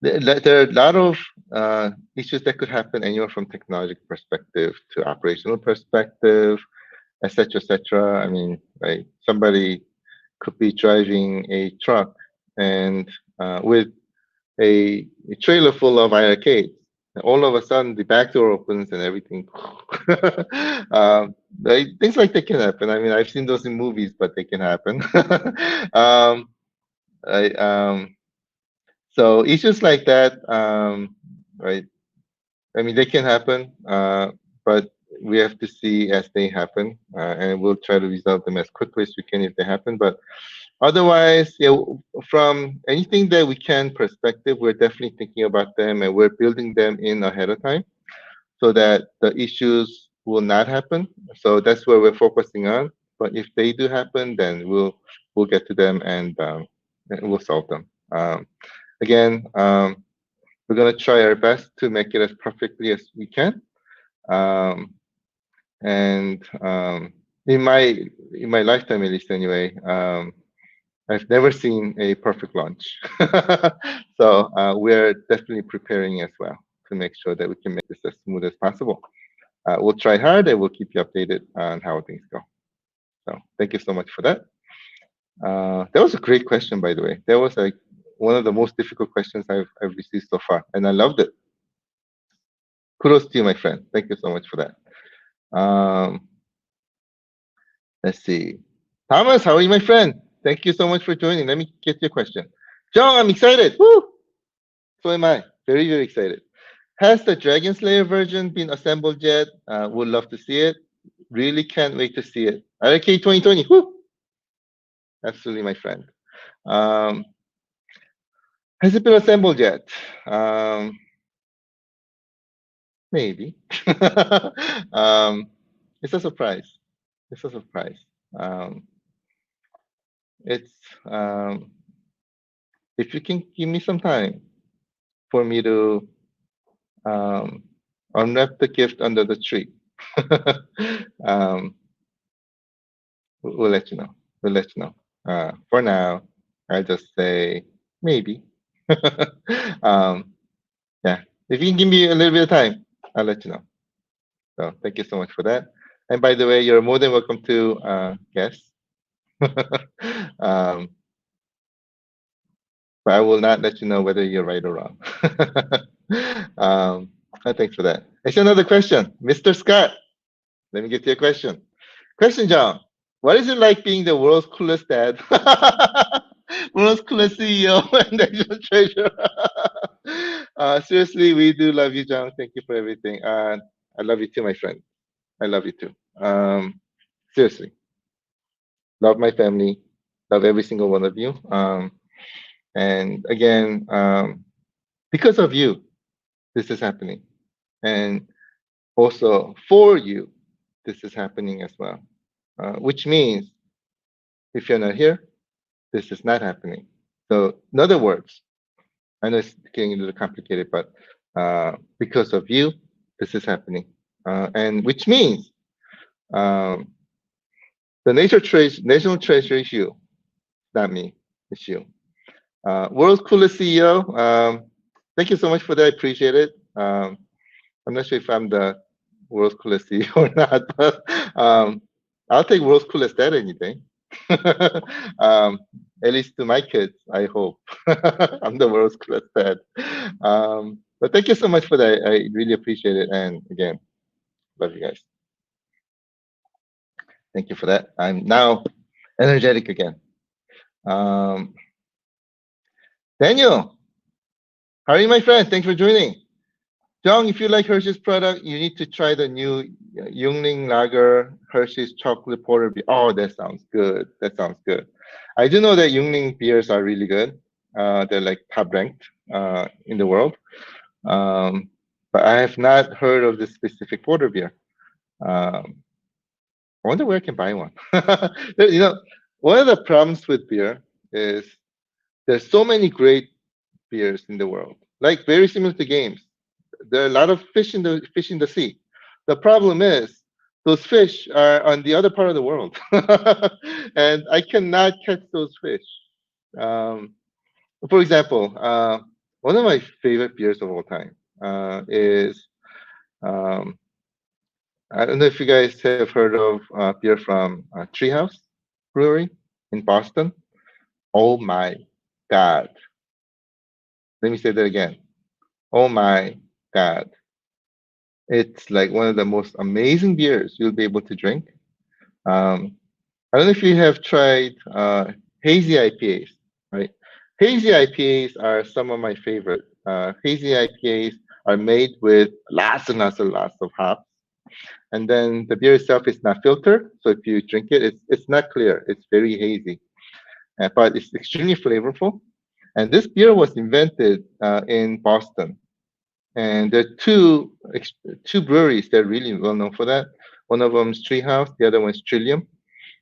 there are a lot of issues that could happen anywhere from technological perspective to operational perspective, etc., etc. I mean, right? Somebody could be driving a truck and with a trailer full of iiRcades. And all of a sudden, the back door opens and everything. Things like that can happen. I mean, I've seen those in movies, but they can happen. um, I, so issues like that, right? I mean, they can happen, but we have to see as they happen, and we'll try to resolve them as quickly as we can if they happen. But otherwise, yeah, from anything that we can perspective, we're definitely thinking about them and we're building them in ahead of time so that the issues will not happen. So that's where we're focusing on. But if they do happen, then we'll get to them and we'll solve them. Again, we're gonna try our best to make it as perfectly as we can. Um, and in my lifetime, at least anyway, I've never seen a perfect launch. So we're definitely preparing as well to make sure that we can make this as smooth as possible. We'll try hard and we'll keep you updated on how things go. So thank you so much for that. That was a great question, by the way. That was like one of the most difficult questions I've received so far, and I loved it. Kudos to you, my friend. Thank you so much for that. Let's see. Thomas, how are you, my friend? Thank you so much for joining. Let me get your question. John, I'm excited. Woo! So am I. Very, very excited. Has the Dragon Slayer version been assembled yet? Would love to see it. Really can't wait to see it. RK 2020. Woo! Absolutely, my friend. Um, has it been assembled yet? Maybe. It's a surprise. It's a surprise. Um, it's if you can give me some time for me to um, unwrap the gift under the tree. um, we'll let you know. We'll let you know. For now, I just say maybe. um, yeah, if you can give me a little bit of time, I'll let you know. So thank you so much for that. And by the way, you're more than welcome to guess. um, but I will not let you know whether you're right or wrong. Thanks for that. Actually, another question, Mr. Scott. Let me get to your question. Question, John. What is it like being the world's coolest dad? World's coolest CEO and national treasurer. Seriously, we do love you, John. Thank you for everything. I love you too, my friend. I love you too. Seriously, love my family. Love every single one of you. And again, because of you, this is happening. And also for you, this is happening as well. Which means if you're not here, this is not happening. So in other words, I know it's getting a little complicated, but because of you, this is happening. And which means um, the national treasure is you, not me, it's you. World's coolest CEO. Thank you so much for that. I appreciate it. I'm not sure if I'm the world's coolest CEO or not, but I'll take world's coolest dad any day. At least to my kids, I hope. I'm the world's coolest dad. But thank you so much for that. I really appreciate it. And again, love you guys. Thank you for that. I'm now energetic again. Um, Daniel, how are you, my friend? Thanks for joining. John, if you like Hershey's product, you need to try the new Yungling Lager Hershey's chocolate porter beer. Oh, that sounds good. That sounds good. I do know that Yungling beers are really good. They're like top ranked in the world. Um, but I have not heard of this specific porter beer. Um, I wonder where I can buy one. You know, one of the problems with beer is there's so many great beers in the world, like very similar to games. There are a lot of fish in the sea. The problem is those fish are on the other part of the world, and I cannot catch those fish. Um, for example, one of my favorite beers of all time is um, I don't know if you guys have heard of beer from Treehouse Brewery in Boston. Oh my God! Let me say that again. Oh my God! It's like one of the most amazing beers you'll be able to drink. Um, I don't know if you have tried hazy IPAs, right? Hazy IPAs are some of my favorite. Hazy IPAs are made with lots and lots and lots of hops, and then the beer itself is not filtered. So if you drink it, it's not clear. It's very hazy, but it's extremely flavorful. And this beer was invented in Boston. And there are two breweries that are really well known for that. One of them is Treehouse, the other one is Trillium.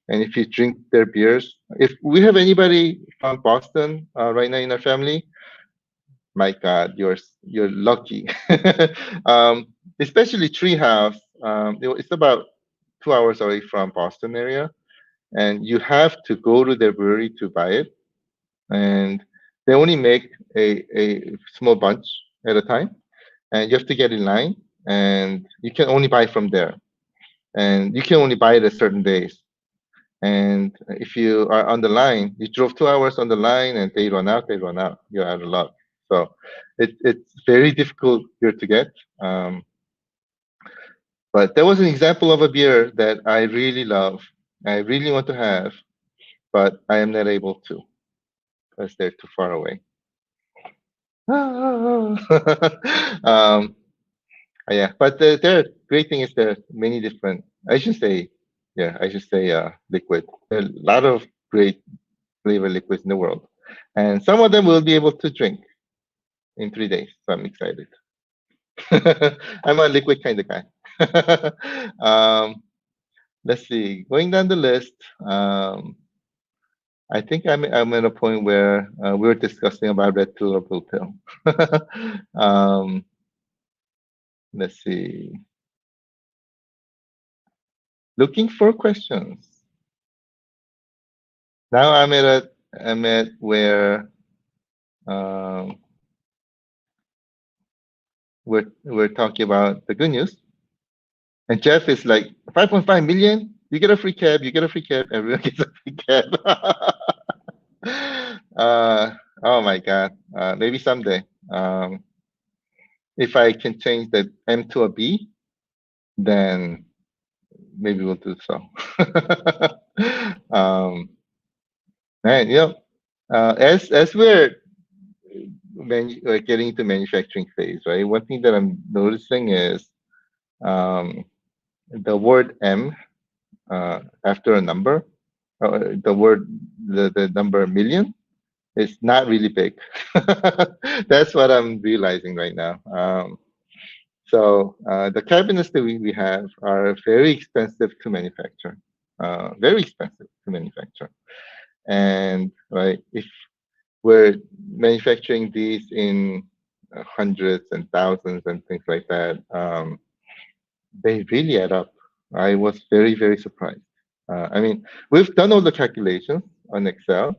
And if you drink their beers, if we have anybody from Boston right now in our family, my God, you're lucky. Especially Treehouse, it's about 2 hours away from Boston area, and you have to go to their brewery to buy it. And they only make a small bunch at a time, and you have to get in line, and you can only buy from there, and you can only buy it at certain days. And if you are on the line, you drove 2 hours on the line, and they run out. You're out of luck. So it's very difficult beer to get. Um, but there was an example of a beer that I really love. I really want to have, but I am not able to because they're too far away. um, yeah, but the great thing is there are many different. I should say, yeah, I should say liquid. There are a lot of great flavor liquids in the world, and some of them we'll be able to drink in 3 days. So I'm excited. I'm a liquid kind of guy. um, let's see. Going down the list, I think I'm at a point where we were discussing about red pill or blue pill. um, let's see. Looking for questions. Now I'm at where um, we're talking about the good news. And Jeff is like 5.5 million. You get a free cab. You get a free cab. Everyone gets a free cab. uh, oh my God. Maybe someday. If I can change the M to a B, then maybe we'll do so. um, and as we're getting into manufacturing phase, right? One thing that I'm noticing is um, the word M after a number, the number million is not really big. That's what I'm realizing right now. So the cabinets that we have are very expensive to manufacture, very expensive to manufacture. And right, if we're manufacturing these in hundreds and thousands and things like that, they really add up. I was very, very surprised. I mean, we've done all the calculations on Excel,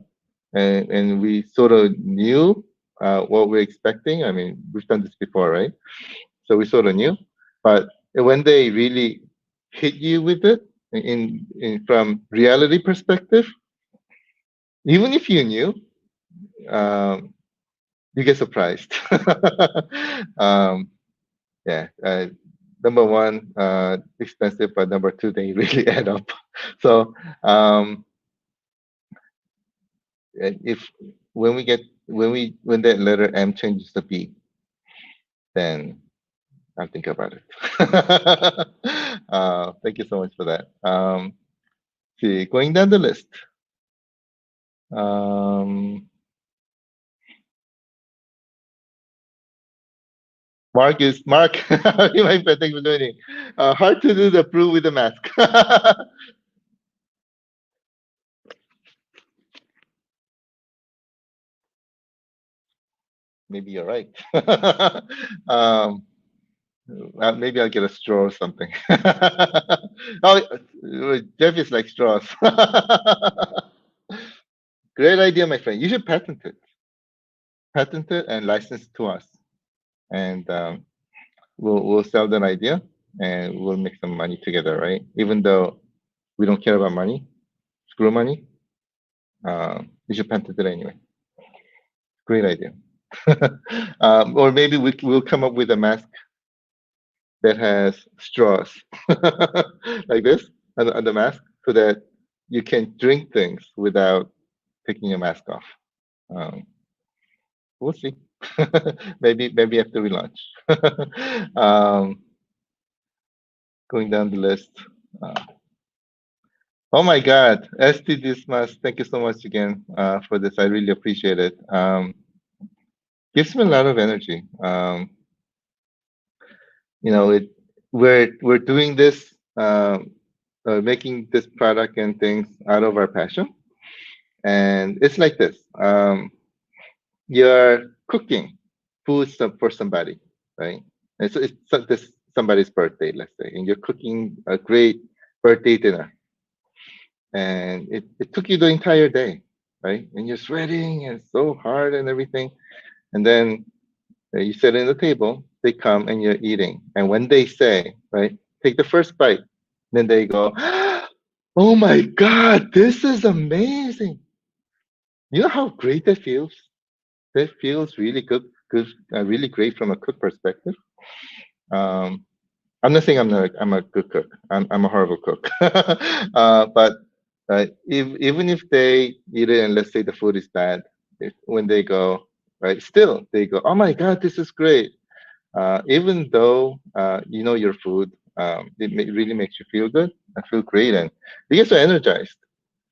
and we sort of knew what we're expecting. I mean, we've done this before, right? So we sort of knew, but when they really hit you with it in from reality perspective, even if you knew, um, you get surprised. um, yeah. Number one, expensive, but number two, they really add up. So if when that letter M changes to B, then I'll think about it. Thank you so much for that. See, going down the list. Um, Mark. My friend, thanks for joining. Hard to do the proof with the mask. Maybe you're right. um, maybe I'll get a straw or something. Oh, Jeff is like straws. Great idea, my friend. You should patent it, and license it to us, and we'll sell that idea, and we'll make some money together, right? Even though we don't care about money, screw money. You should patent it anyway. Great idea. Or maybe we'll come up with a mask that has straws like this on the mask, so that you can drink things without taking your mask off. Um, we'll see. Maybe after we launch. um, going down the list. Uh, oh my God, ST Dismas, thank you so much again for this. I really appreciate it. Gives me a lot of energy. You know, we're doing this, making this product and things out of our passion, and it's like this. You're cooking food for somebody, right? And so this somebody's birthday, let's say, and you're cooking a great birthday dinner, and it took you the entire day, right? And you're sweating and so hard and everything, and then you sit in the table, they come and you're eating, and when they say, right, take the first bite, then they go, "Oh my God, this is amazing!" You know how great that feels? That feels really good, really great from a cook perspective. Um, I'm not saying I'm a good cook. I'm a horrible cook. But even if they eat it and let's say the food is bad, when they go, right, still they go, "Oh my God, this is great." Even though you know your food, really makes you feel good and feel great, and you get so energized,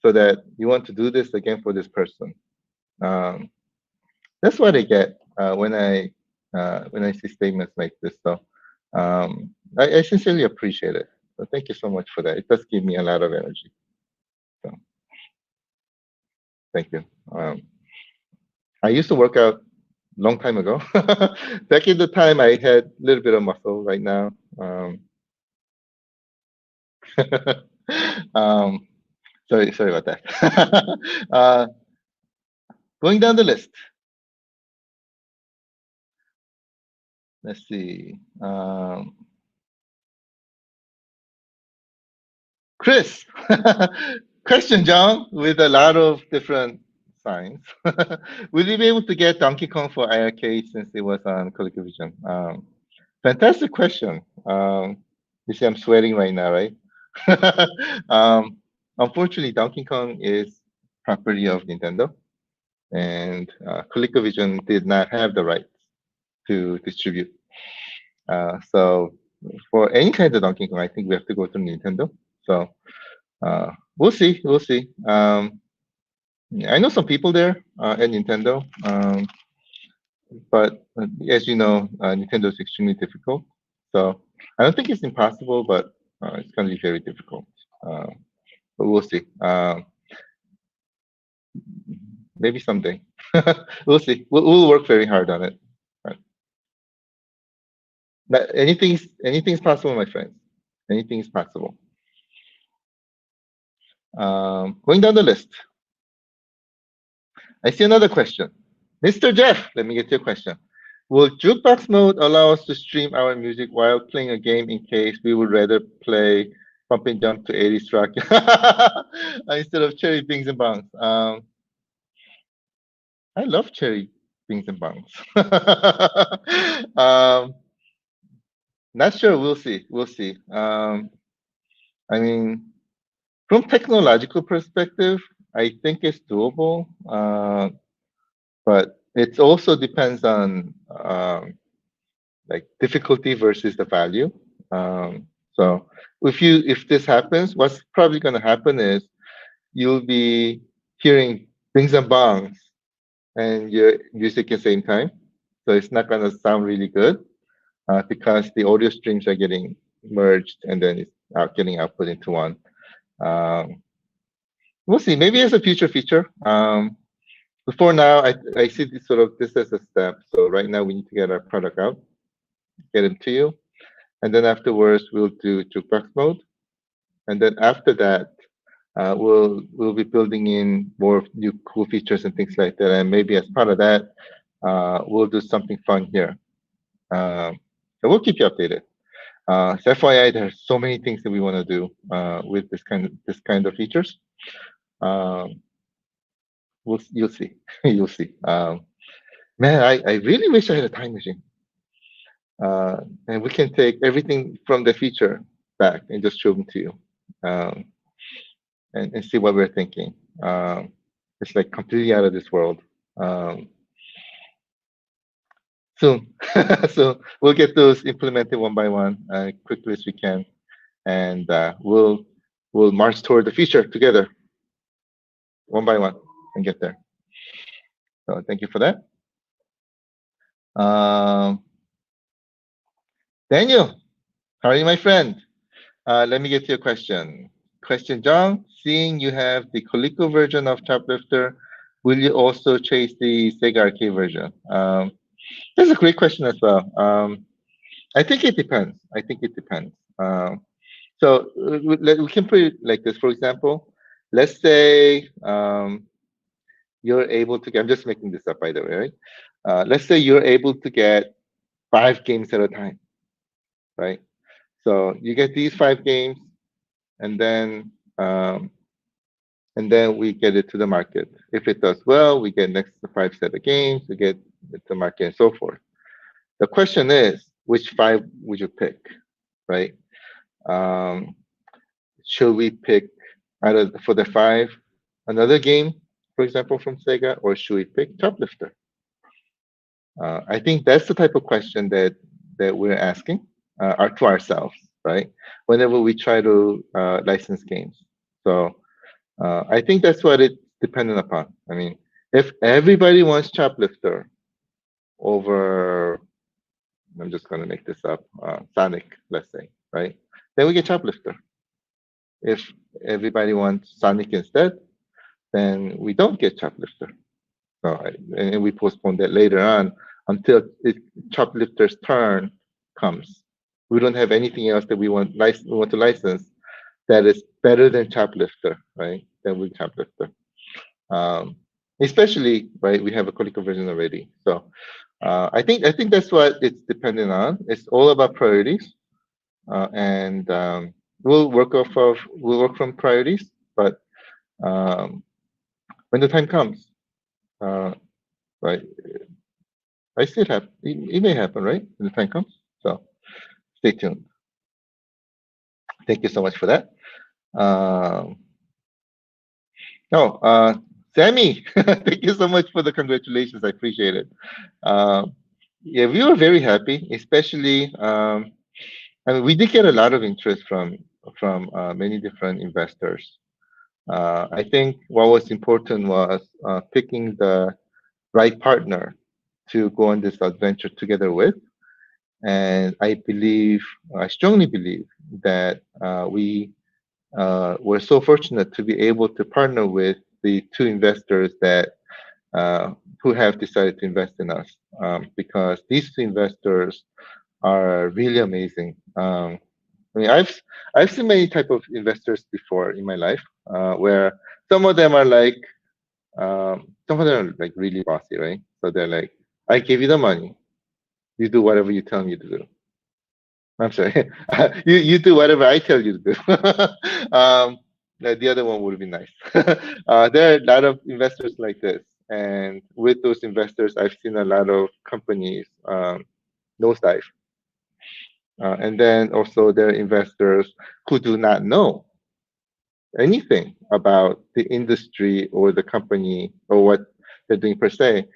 so that you want to do this again for this person. Um, that's what I get when I see statements like this. So I sincerely appreciate it. So thank you so much for that. It does give me a lot of energy. So thank you. I used to work out long time ago. Back in the time, I had a little bit of muscle. Right now, um, sorry about that. Going down the list. Let's see. Chris, question, John, with a lot of different signs. Will you be able to get Donkey Kong for iiRcade since it was on ColecoVision? Fantastic question. You see, I'm sweating right now, right? um, Unfortunately, Donkey Kong is property of Nintendo, and ColecoVision did not have the rights to distribute. So for any kind of Donkey Kong, I think we have to go through Nintendo. So we'll see. We'll see. I know some people there at Nintendo, but as you know, Nintendo is extremely difficult. So I don't think it's impossible, but it's going to be very difficult. Uh, but we'll see. Maybe someday. We'll see. We'll work very hard on it. Right. But anything's possible, my friends. Anything is possible. Going down the list, I see another question. Mr. Jeff, let me get your question. Will jukebox mode allow us to stream our music while playing a game in case we would rather play Pump and Jump to 80s rock instead of Cherry Bings and Bongs? I love Cherry Bings and Bongs. Not sure. We'll see. We'll see. I mean, from technological perspective, I think it's doable. But it also depends on like difficulty versus the value. So if this happens, what's probably going to happen is you'll be hearing bings and bongs and your music at the same time. So it's not going to sound really good because the audio streams are getting merged and then it's getting output into one. Um, we'll see. Maybe it's a future feature. Before now, I see this as a step. So right now we need to get our product out, get it to you, and then afterwards we'll do jukebox mode, and then after that we'll be building in more new cool features and things like that, and maybe as part of that we'll do something fun here. So we'll keep you updated. So FYI, there's so many things that we want to do with this kind of features. Um, you'll see, you'll see. Man, I really wish I had a time machine, and we can take everything from the feature back and just show them to you, um, and see what we're thinking. It's like completely out of this world. Um, soon, so we'll get those implemented one by one, quickly as we can, and we'll march toward the future together, one by one, and get there. So thank you for that. Um, Daniel, how are you, my friend? Let me get to your question. Question, John. Seeing you have the Coleco version of Choplifter, will you also chase the Sega Arcade version? That's a great question as well. I think it depends. I think it depends. So we can put it like this. For example, let's say you're able to get, I'm just making this up by the way, right? Let's say you're able to get 5 games at a time, right? So you get these 5 games, and then we get it to the market. If it does well, we get next 5 set of games, we get it to market, and so forth. The question is, which 5 would you pick, right? Should we pick for the 5 another game, for example, from Sega, or should we pick Choplifter? I think that's the type of question that we're asking to ourselves, right? Whenever we try to license games. So I think that's what it's dependent upon. I mean, if everybody wants Choplifter over, I'm just going to make this up, Sonic, let's say, right? Then we get Choplifter. If everybody wants Sonic instead, then we don't get Choplifter. So, and we postpone that later on until Choplifter's turn comes. We don't have anything else that we want to license that is better than Choplifter, right? Then we Choplifter. Especially, right? We have a Coleco version already. So I think that's what it's dependent on. It's all about priorities, and we'll work from priorities. But when the time comes, right? I see it happen. It may happen, right? When the time comes. So stay tuned. Thank you so much for that. Sammy, thank you so much for the congratulations. I appreciate it. Yeah, we were very happy, especially. I mean, we did get a lot of interest from many different investors. I think what was important was picking the right partner to go on this adventure together with. And I strongly believe that we were so fortunate to be able to partner with the 2 investors that who have decided to invest in us, because these 2 investors are really amazing. I mean, I've seen many type of investors before in my life, where some of them are like really bossy, right? So they're like, I give you the money, you do whatever you tell me to do. I'm sorry, you do whatever I tell you to do. The other one would be nice. There are a lot of investors like this, and with those investors, I've seen a lot of companies nosedive. And then also there are investors who do not know anything about the industry or the company or what they're doing per se,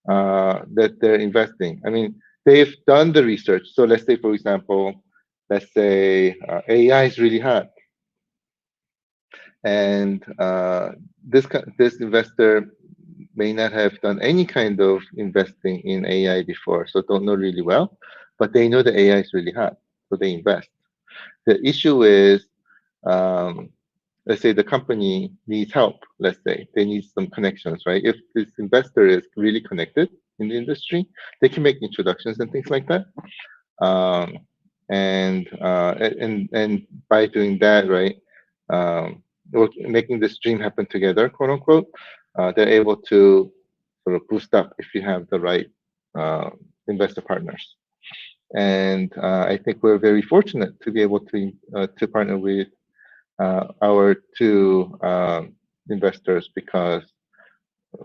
that they're investing. I mean, they've done the research. So let's say, for example, let's say AI is really hot, and this investor may not have done any kind of investing in AI before, so don't know really well, but they know the AI is really hot, so they invest. The issue is, um, let's say the company needs help. Let's say they need some connections, right? If this investor is really connected in the industry, they can make introductions and things like that. Um, and by doing that, right, making this dream happen together, quote unquote, they're able to sort of boost up if you have the right uh, investor partners. And I think we're very fortunate to be able to partner with our two investors because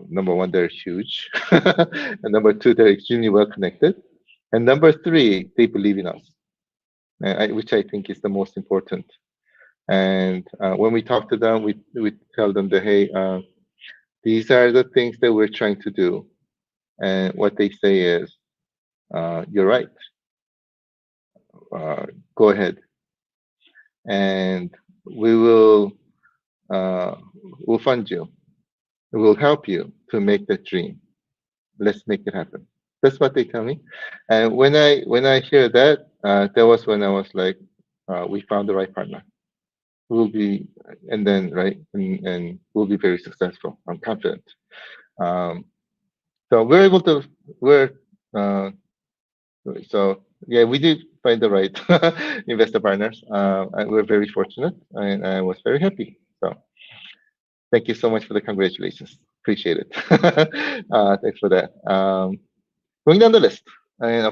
number one, they're huge, and number two, they're extremely well connected, and number three, they believe in us, which I think is the most important. And when we talk to them, we tell them that, hey, these are the things that we're trying to do, and what they say is, you're right. Go ahead, and we will uh, we'll fund you. We'll help you to make that dream. Let's make it happen. That's what they tell me. And when I hear that, that was when I was like, we found the right partner. We'll be, and then right, and we'll be very successful. I'm confident. Um, so we're able to, we're uh, so yeah, we did find the right investor partners. And we're very fortunate, and I was very happy. So thank you so much for the congratulations. Appreciate it. Thanks for that. Going down the list, and uh,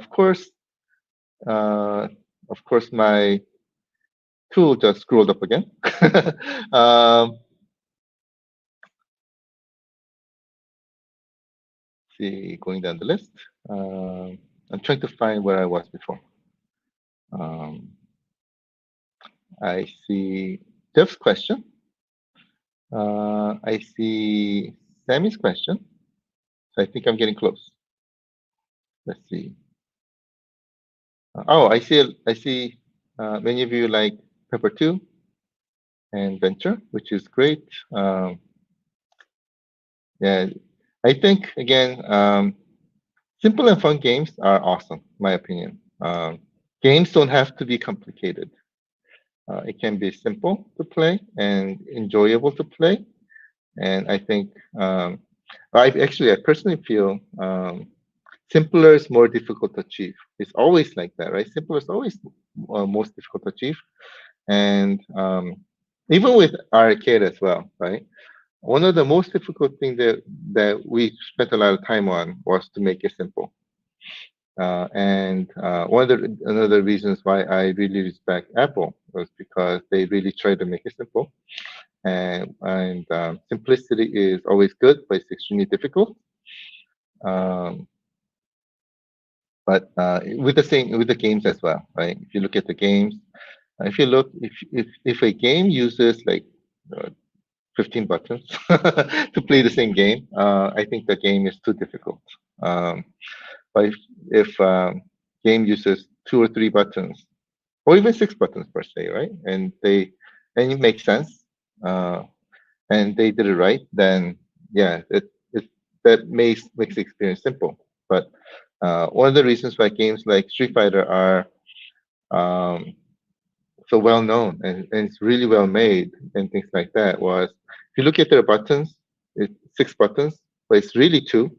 of course, my tool just scrolled up again. um, see, going down the list. I'm trying to find where I was before. Um, I see Jeff's question. I see Sammy's question. So I think I'm getting close. Let's see. Oh, I see. I see. Many of you like Pepper 2 and Venture, which is great. Yeah, I think again, simple and fun games are awesome, my opinion. Games don't have to be complicated. It can be simple to play and enjoyable to play. And I think I personally feel simpler is more difficult to achieve. It's always like that, right? Simpler is always most difficult to achieve. And even with arcade as well, right? One of the most difficult things that we spent a lot of time on was to make it simple. And one of another reasons why I really respect Apple was because they really try to make it simple. And simplicity is always good, but it's extremely difficult. Um, but with the games as well, right? If you look at the games, if a game uses like uh, 15 buttons to play the same game, I think the game is too difficult. Um, but if game uses 2 or 3 buttons, or even 6 buttons per se, right? And it makes sense, uh, and they did it right, then yeah, it that makes the experience simple. But one of the reasons why games like Street Fighter are um, so well known and it's really well made and things like that was if you look at their buttons, it's 6 buttons, but it's really two.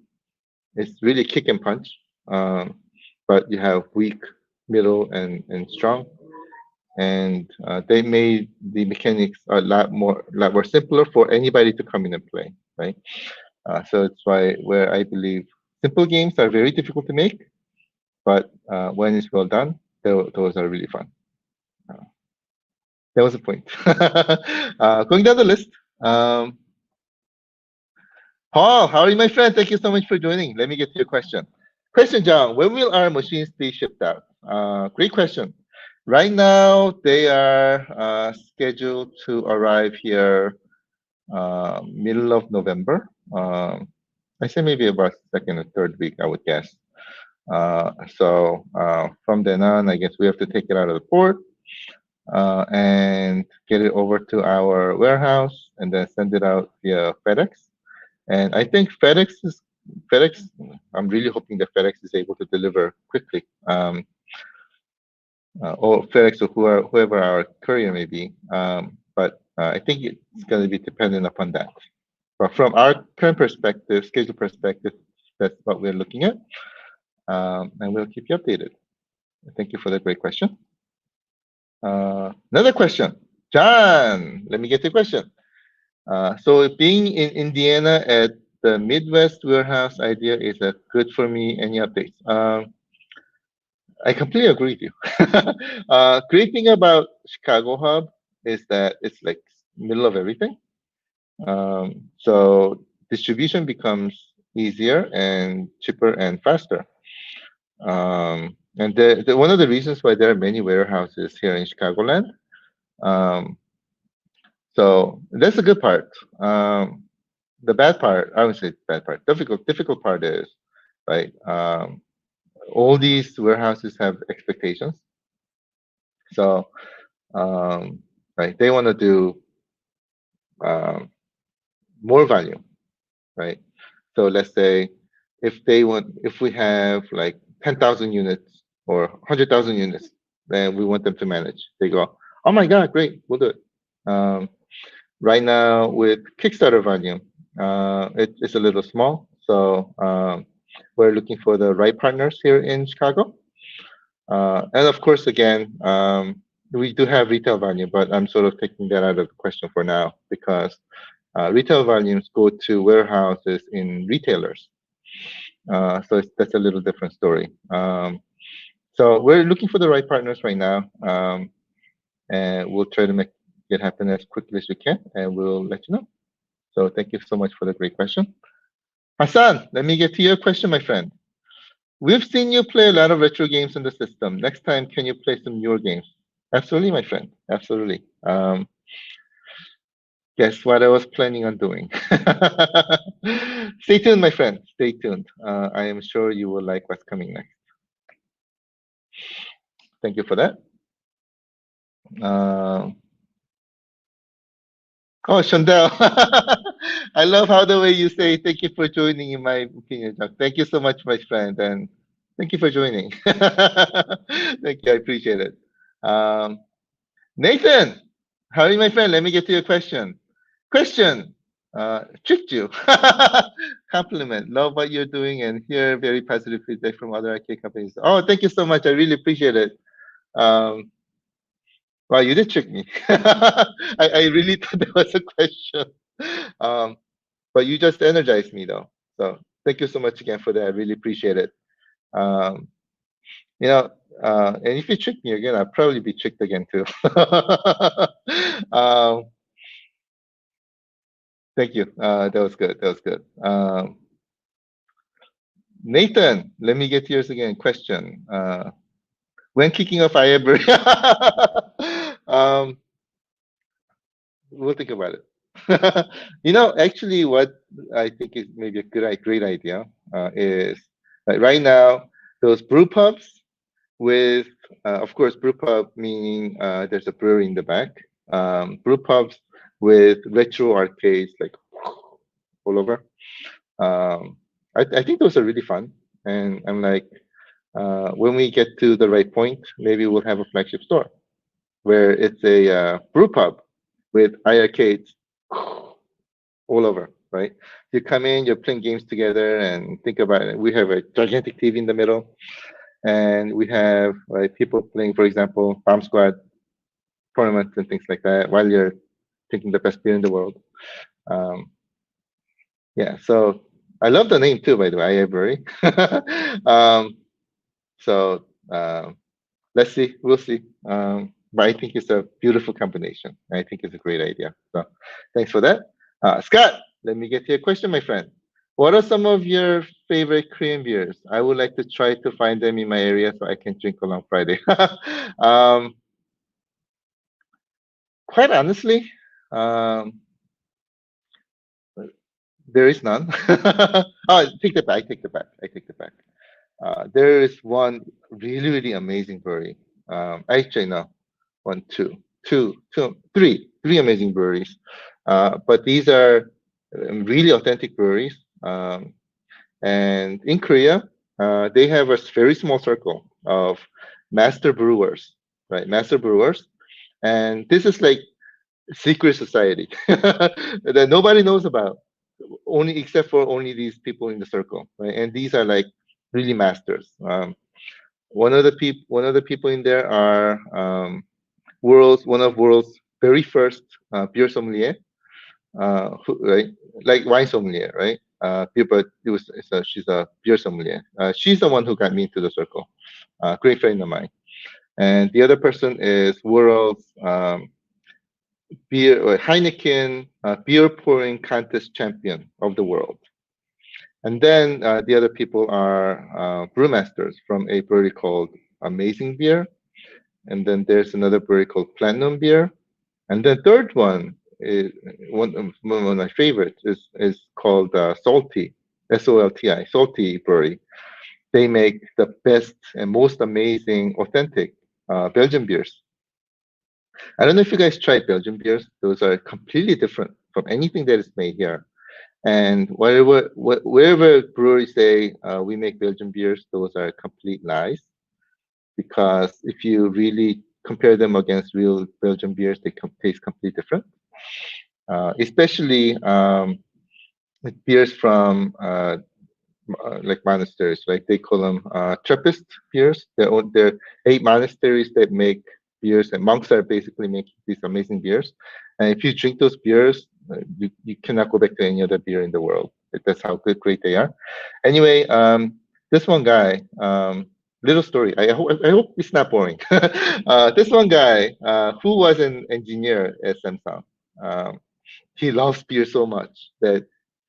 It's really kick and punch. But you have weak, middle, and strong. And they made the mechanics a lot more simpler for anybody to come in and play, right? So it's why where I believe simple games are very difficult to make, but when it's well done, those are really fun. Uh, that was the point. Going down the list, um, Paul, how are you, my friend? Thank you so much for joining. Let me get to your question. Question, John, when will our machines be shipped out? Great question. Right now, they are scheduled to arrive here middle of November. I say maybe about second or third week, I would guess. So from then on, I guess we have to take it out of the port and get it over to our warehouse and then send it out via FedEx. And I think FedEx. I'm really hoping that FedEx is able to deliver quickly, or FedEx or whoever our courier may be. But I think it's going to be dependent upon that. But from our current perspective, schedule perspective, that's what we're looking at, and we'll keep you updated. Thank you for the great question. Another question, John. Let me get the question. So being in Indiana at the Midwest warehouse idea is a good for me. Any updates? I completely agree with you. Great thing about Chicago Hub is that it's like middle of everything. So distribution becomes easier and cheaper and faster. And one of the reasons why there are many warehouses here in Chicagoland. Um, so that's the good part. The bad part, I would say bad part, difficult part is, right? All these warehouses have expectations. So, right, they want to do um, more value, right? So let's say if we have like 10,000 units or 100,000 units, then we want them to manage. They go, oh my God, great, we'll do it. Right now with Kickstarter volume, it's a little small. So we're looking for the right partners here in Chicago. And of course, again, we do have retail volume, but I'm sort of taking that out of the question for now because retail volumes go to warehouses in retailers. So that's a little different story. So we're looking for the right partners right now, and we'll try to make it happen as quickly as we can, and we'll let you know. So thank you so much for the great question. Hassan, let me get to your question, my friend. We've seen you play a lot of retro games in the system. Next time, can you play some newer games? Absolutely, my friend. Absolutely. Guess what I was planning on doing. Stay tuned, my friend. Stay tuned. I am sure you will like what's coming next. Thank you for that. Uh, oh, Chandel. I love how the way you say thank you for joining in my opinion, Jack. Thank you so much, my friend, and thank you for joining. Thank you. I appreciate it. Um, Nathan, how are you, my friend? Let me get to your question. Question. Tricked you. Compliment. Love what you're doing and hear very positive feedback from other arcade companies. Oh, thank you so much. I really appreciate it. Um, wow, you did trick me. I really thought that was a question. Um, but you just energized me though. So thank you so much again for that. I really appreciate it. Um, you know, and if you trick me again, I'll probably be tricked again too. um, Thank you. That was good. That was good. Nathan, let me get yours again. Question. When kicking off iEvery? We'll think about it. Actually, what I think is maybe great idea is like right now those brew pubs with, of course, brew pub meaning there's a brewery in the back. Brew pubs with retro arcades like all over. I think those are really fun, and I'm like, when we get to the right point, maybe we'll have a flagship store where it's a brew pub with iiRcades all over, right? You come in, you're playing games together, and think about it. We have a gigantic TV in the middle, and we have people playing, for example, Bomb Squad tournaments and things like that while you're drinking the best beer in the world. Um, yeah, so I love the name too, by the way, iiRcade. So let's see, we'll see. But I think it's a beautiful combination. I think it's a great idea. So thanks for that. Scott, let me get to your question, my friend. What are some of your favorite Korean beers? I would like to try to find them in my area so I can drink along Friday. um, quite honestly, um, there is none. Oh, take the back. I take the back. There is one really, really amazing brewery. Actually, no, one, three amazing breweries. But these are really authentic breweries. And in Korea, they have a very small circle of master brewers, right? Master brewers. And this is like secret society that nobody knows about, only except for only these people in the circle, right? And these are like really masters. One of the people in there are one of world's very first beer sommelier, right? Like wine sommelier, right? But she's a beer sommelier. She's the one who got me into the circle. Great friend of mine. And the other person is world's beer Heineken beer pouring contest champion of the world. And then the other people are brewmasters from a brewery called Amazing Beer. And then there's another brewery called Platinum Beer. And the third one is one of my favorites is called Salty, Solti, Salty Brewery. They make the best and most amazing, authentic Belgian beers. I don't know if you guys tried Belgian beers. Those are completely different from anything that is made here. And wherever breweries say we make Belgian beers, those are complete lies. Because if you really compare them against real Belgian beers, they taste completely different. Especially with beers from like monasteries, like they call them Trappist beers. They're 8 monasteries that make beers, and monks are basically making these amazing beers. And if you drink those beers, you cannot go back to any other beer in the world. That's how great they are. Anyway, this one guy, little story. I hope it's not boring. This one guy who was an engineer at Samsung, um, he loves beer so much that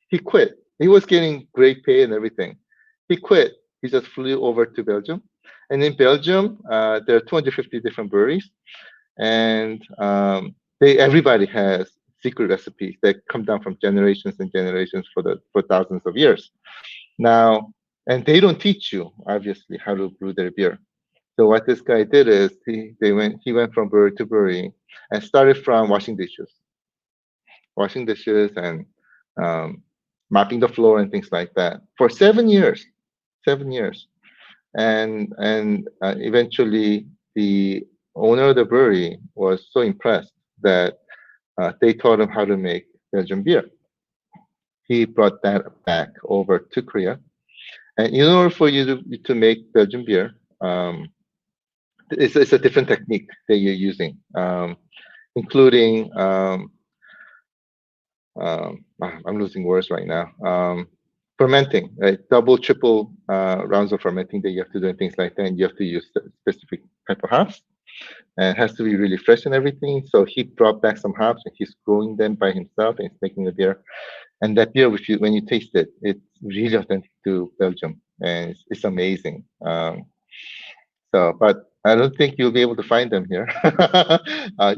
he quit. He was getting great pay and everything. He quit. He just flew over to Belgium. And in Belgium, there are 250 different breweries, and everybody has secret recipes that come down from generations and generations for thousands of years. Now, and they don't teach you obviously how to brew their beer. So what this guy did is he went from brewery to brewery and started from washing dishes and um, mopping the floor and things like that for 7 years, 7 years, and eventually the owner of the brewery was so impressed that they taught him how to make Belgian beer. He brought that back over to Korea, and in order for you to make Belgian beer, it's a different technique that you're using, including I'm losing words right now. Fermenting, right? Double, triple rounds of fermenting that you have to do and things like that. And you have to use specific type of hops, and it has to be really fresh and everything. So he brought back some hops and he's growing them by himself and he's making the beer. And that beer, when you taste it, it's really authentic to Belgium, and it's amazing. But I don't think you'll be able to find them here.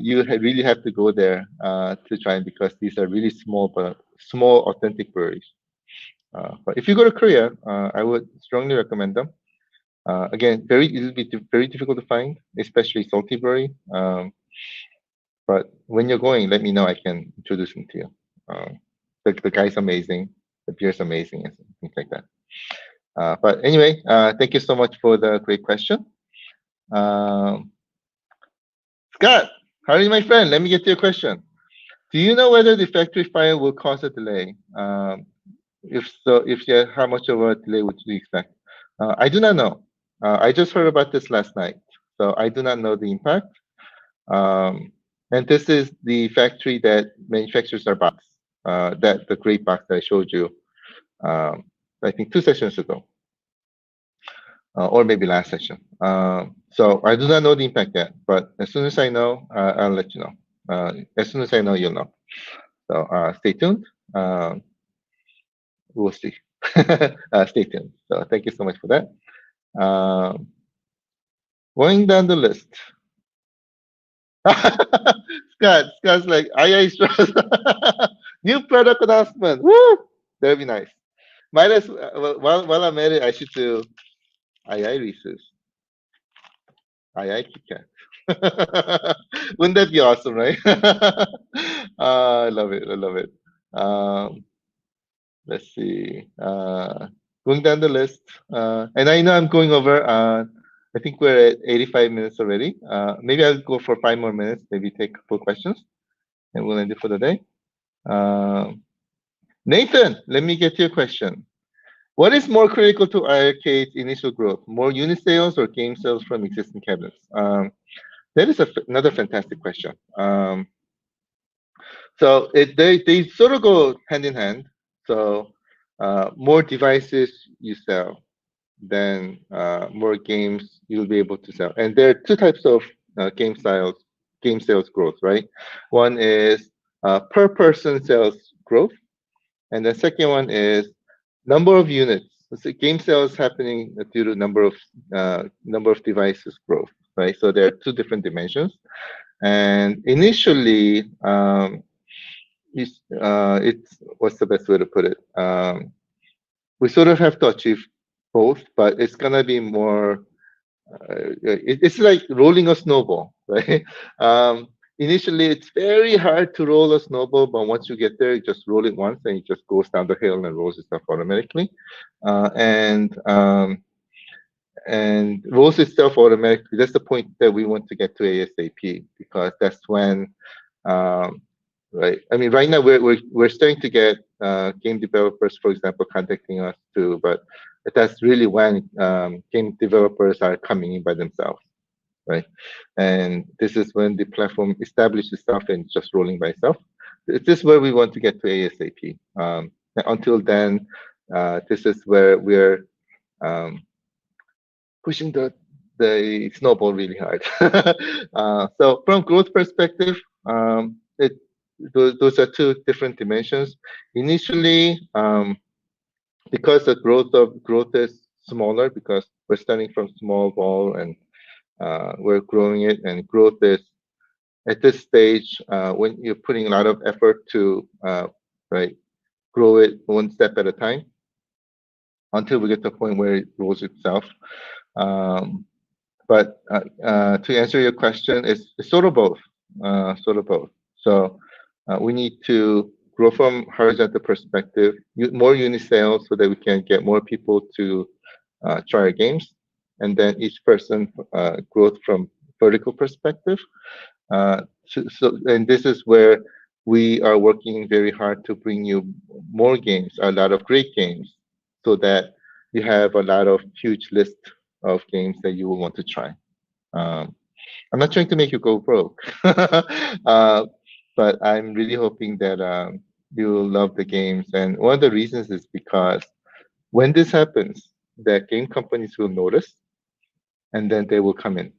You really have to go there to try them because these are really small, but small, authentic breweries. But if you go to Korea, I would strongly recommend them. Again, it'll be very difficult to find, especially salty brewery. But when you're going, let me know. I can introduce them to you. The guy's amazing. The beer's amazing, and things like that. But anyway, thank you so much for the great question. Um, Scott, how are you, my friend? Let me get to your question. Do you know whether the factory fire will cause a delay? If so, if yeah, how much of a delay would you expect? I do not know. I just heard about this last night, so I do not know the impact. And this is the factory that manufactures our box, the great box that I showed you, I think 2 sessions ago, or maybe last session. So I do not know the impact yet, but as soon as I know, I'll let you know. As soon as I know, you'll know. So stay tuned. We'll see. Stay tuned. So thank you so much for that. Going down the list. Scott's like, I stress. New product announcement. Woo! That'd be nice. Might as while I'm at it, I should do. Aye, Reese's. Aye, Kit Kat. Wouldn't that be awesome, right? I love it. I love it. Um, let's see. Going down the list, and I know I'm going over. I think we're at 85 minutes already. Maybe I'll go for 5 more minutes. Maybe take a couple questions, and we'll end it for the day. Nathan, let me get your question. What is more critical to iiRcade's initial growth? More unit sales or game sales from existing cabinets? That is another fantastic question. So they sort of go hand in hand. So more devices you sell, then more games you'll be able to sell. And there are two types of game sales growth, right? One is per person sales growth, and the second one is number of units. So game sales happening due to number of devices growth, right? So there are two different dimensions. And initially, it's what's the best way to put it? We sort of have to achieve both, but it's gonna be more. It's like rolling a snowball, right? Initially, it's very hard to roll a snowball, but once you get there, you just roll it once, and it just goes down the hill and rolls itself automatically. Uh, and um, and rolls itself automatically. That's the point that we want to get to ASAP, because that's when, um, right? I mean, right now we're starting to get game developers, for example, contacting us too, but that's really when game developers are coming in by themselves, right? And this is when the platform establishes itself and just rolling by itself. This is where we want to get to ASAP. Until then, this is where we're um, pushing the snowball really hard. So from growth perspective, those are two different dimensions. Initially, because the growth is smaller, because we're starting from small ball and we're growing it, and growth is at this stage when you're putting a lot of effort to right grow it one step at a time until we get to a point where it grows itself. Um, But to answer your question, it's sort of both. Sort of both. So we need to grow from horizontal perspective, more unit sales, so that we can get more people to try our games, and then each person growth from vertical perspective. And this is where we are working very hard to bring you more games, a lot of great games, so that you have a lot of huge list of games that you will want to try. Um, I'm not trying to make you go broke, but I'm really hoping that you'll love the games. And one of the reasons is because when this happens, the game companies will notice, and then they will come in,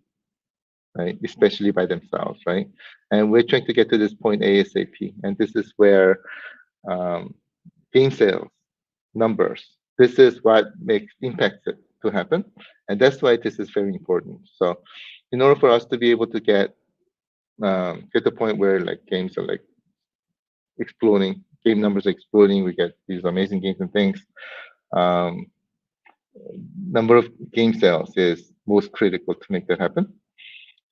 right? Especially by themselves, right? And we're trying to get to this point ASAP. And this is where um, game sales numbers. This is what makes impacts it to happen, and that's why this is very important. So, in order for us to be able to get the point where like games are like exploding, game numbers are exploding, we get these amazing games and things. Um, Number of game sales is most critical to make that happen.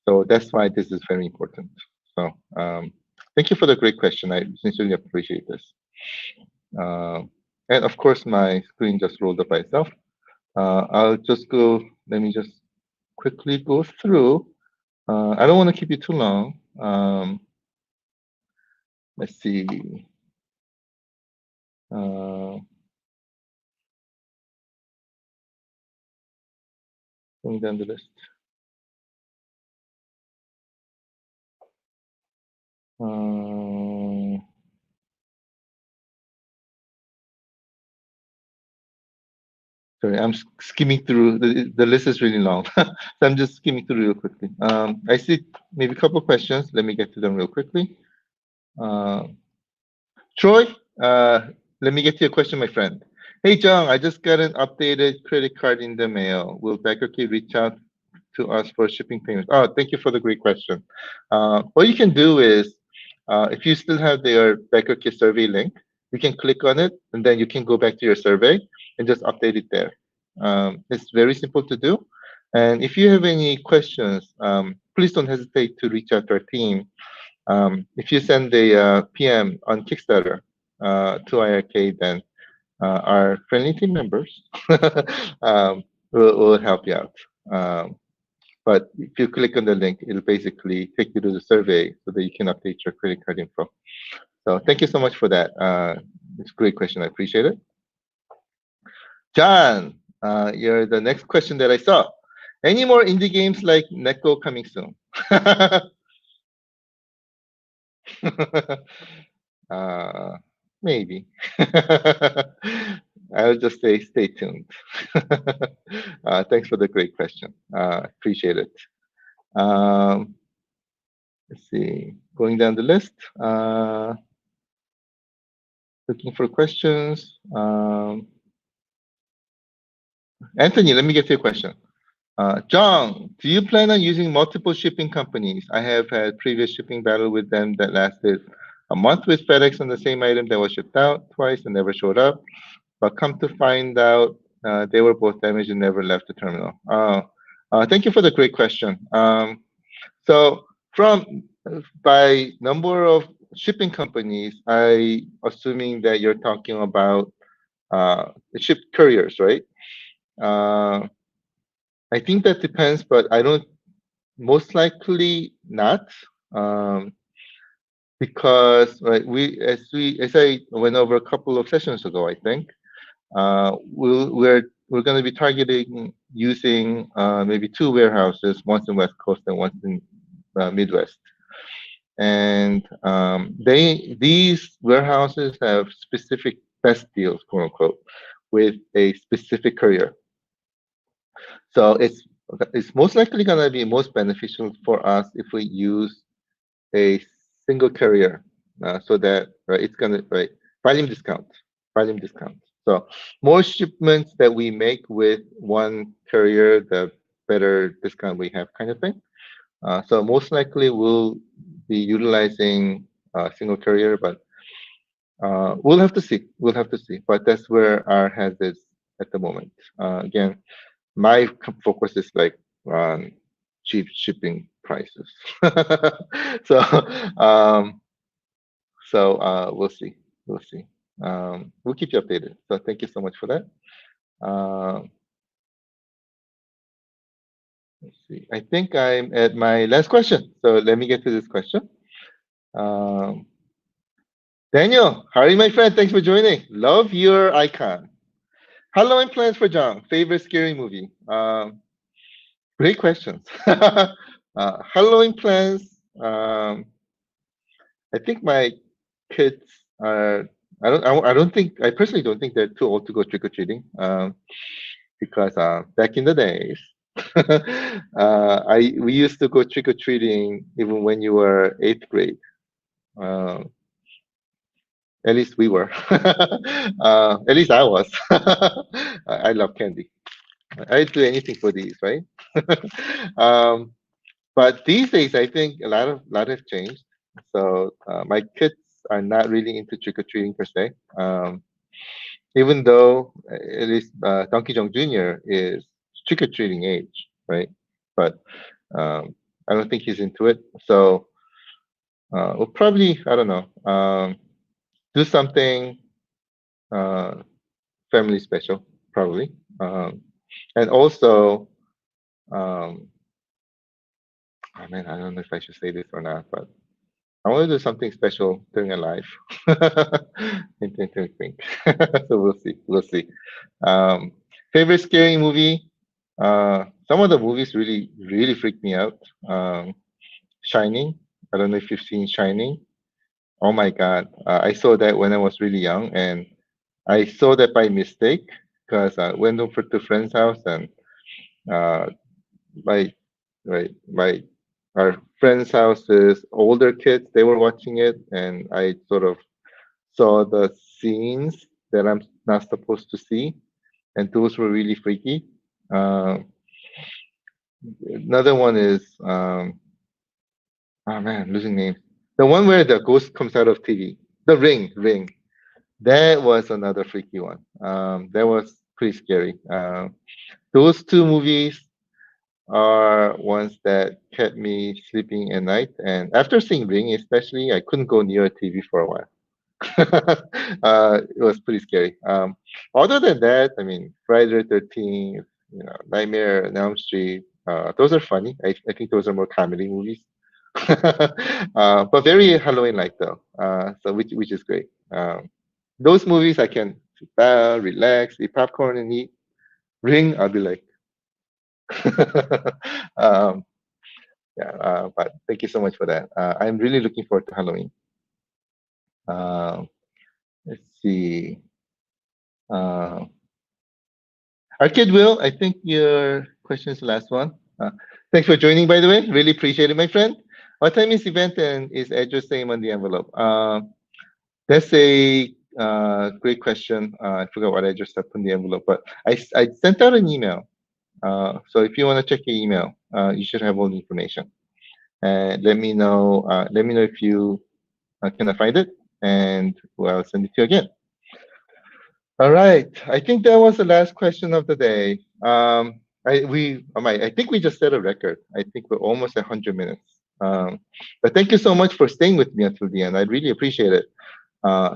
So that's why this is very important. So thank you for the great question. I sincerely appreciate this. Uh, and of course, my screen just rolled up by itself. I'll just go, let me just quickly go through. I don't want to keep you too long. Let's see. Going down the list. Sorry, I'm skimming through. The list is really long. So I'm just skimming through real quickly. I see maybe a couple of questions. Let me get to them real quickly. Troy, let me get to your question, my friend. Hey, John, I just got an updated credit card in the mail. Will BackerKey reach out to us for shipping payments? Oh, thank you for the great question. What you can do is, if you still have their BackerKey survey link, you can click on it, and then you can go back to your survey and just update it there. It's very simple to do. And if you have any questions, please don't hesitate to reach out to our team. If you send a PM on Kickstarter to iiRcade, then our friendly team members will help you out. But if you click on the link, it'll basically take you to the survey so that you can update your credit card info. So thank you so much for that. It's a great question. I appreciate it. John, you're the next question that I saw. Any more indie games like Neko coming soon? uh, maybe. I'll just say stay tuned. Thanks for the great question. Appreciate it. Let's see. Going down the list. Looking for questions. Anthony, let me get to your question. John, do you plan on using multiple shipping companies? I have had previous shipping battle with them that lasted a month with FedEx on the same item that was shipped out twice and never showed up. But come to find out, they were both damaged and never left the terminal. Thank you for the great question. So by number of shipping companies, assuming that you're talking about ship couriers, right? I think that depends, but I don't. Most likely not, because right, as I went over a couple of sessions ago, I think we're going to be targeting using maybe two warehouses, once in West Coast and once in Midwest, and these warehouses have specific best deals, quote unquote, with a specific courier. So it's most likely going to be most beneficial for us if we use a single carrier, so that right, it's going to volume discount. So more shipments that we make with one carrier, the better discount we have, kind of thing. So most likely we'll be utilizing a single carrier, but we'll have to see. But that's where our head is at the moment. Again, my focus is like on cheap shipping prices. so we'll see. We'll keep you updated. So thank you so much for that. Let's see. I think I'm at my last question. So let me get to this question. Daniel, how are you, my friend? Thanks for joining. Love your icon. Halloween plans for John. Favorite scary movie? Great questions. Halloween plans. I think my kids are. I don't think. I personally don't think they're too old to go trick or treating. Because back in the days, we used to go trick or treating even when you were 8th grade. At least we were. At least I was. I love candy. I'd do anything for these, right? But these days, I think a lot have changed. So my kids are not really into trick or treating per se. Even though at least Donkey Jong Jr. is trick or treating age, right? But I don't think he's into it. So we'll probably, I don't know, do something family special, probably. And also, oh man, I don't know if I should say this or not, but I want to do something special during a live. Think. So we'll see. Favorite scary movie? Some of the movies really freak me out. Shining. I don't know if you've seen Shining. Oh my God. I saw that when I was really young, and I saw that by mistake because I went over to a friend's house, and my our friend's house's older kids, they were watching it, and I sort of saw the scenes that I'm not supposed to see, and those were really freaky. Another one is oh man, losing names. The one where the ghost comes out of TV. The Ring. That was another freaky one. That was pretty scary. Those two movies are ones that kept me sleeping at night. And after seeing Ring, especially, I couldn't go near a TV for a while. It was pretty scary. Other than that, I mean, Friday the 13th, Nightmare on Elm Street, those are funny. I think those are more comedy movies. But very Halloween-like though, so which is great. Those movies I can sit down, relax, eat popcorn, and eat. Ring, I'll be like, um, yeah. But thank you so much for that. I'm really looking forward to Halloween. Um, let's see. Uh, Arcade Will, I think your question is the last one. Thanks for joining, by the way. Really appreciate it, my friend. What time is event and is address same on the envelope? That's a great question. I forgot what I just put in the envelope, but I sent out an email. So if you want to check your email, you should have all the information. And let me know. Let me know if you cannot find it, and I'll send it to you again. All right. I think that was the last question of the day. I think we just set a record. I think we're almost 100 minutes. But thank you so much for staying with me until the end. I really appreciate it.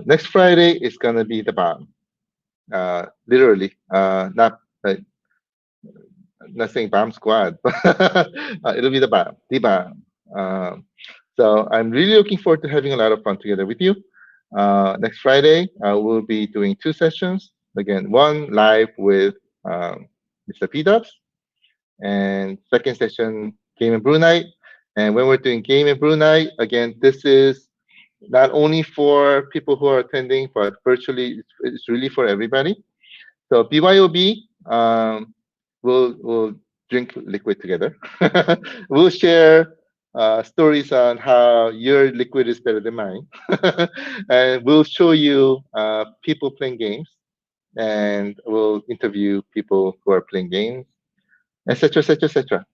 Next Friday is gonna be the bomb. Literally, uh, not saying bomb squad, but it'll be the bomb, the bomb. So I'm really looking forward to having a lot of fun together with you. Next Friday, we'll be doing two sessions. Again, one live with Mr. P Dubs, and second session Game and Brew Night. And when we're doing Game and Brew Night, again, this is not only for people who are attending, but virtually it's really for everybody. So BYOB, we'll drink liquid together. We'll share stories on how your liquid is better than mine, and we'll show you people playing games, and we'll interview people who are playing games, etc., etc., etc.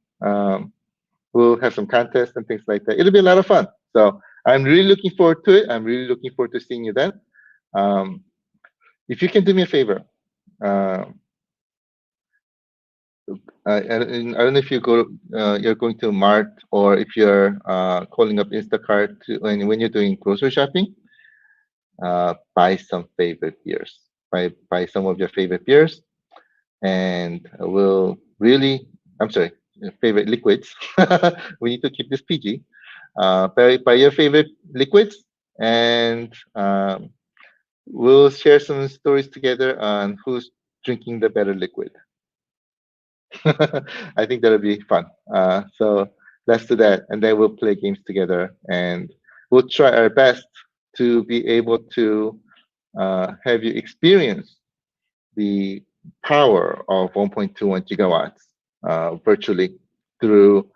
We'll have some contests and things like that. It'll be a lot of fun. So I'm really looking forward to it. I'm really looking forward to seeing you then. Um, if you can do me a favor, uh, I don't know if you're going to Mart or if you're calling up Instacart when you're doing grocery shopping. Buy some favorite beers. Buy some of your favorite beers, and we'll really. I'm sorry, favorite liquids. We need to keep this PG. Buy your favorite liquids, and we'll share some stories together on who's drinking the better liquid. I think that'll be fun. So let's do that, and then we'll play games together, and we'll try our best to be able to have you experience the power of 1.21 gigawatts virtually through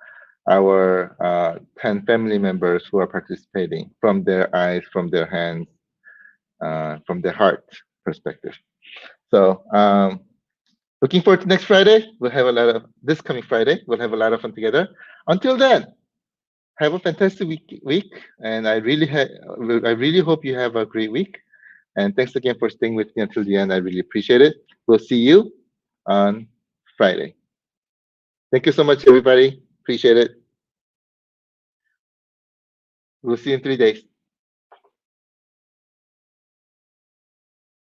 our 10 family members who are participating from their eyes, from their hands, from their heart perspective. So looking forward to next Friday. We'll have a lot of this coming Friday. We'll have a lot of fun together. Until then, have a fantastic week, and I really hope you have a great week. And thanks again for staying with me until the end. I really appreciate it. We'll see you on Friday. Thank you so much, everybody. Appreciate it. We'll see you in 3 days.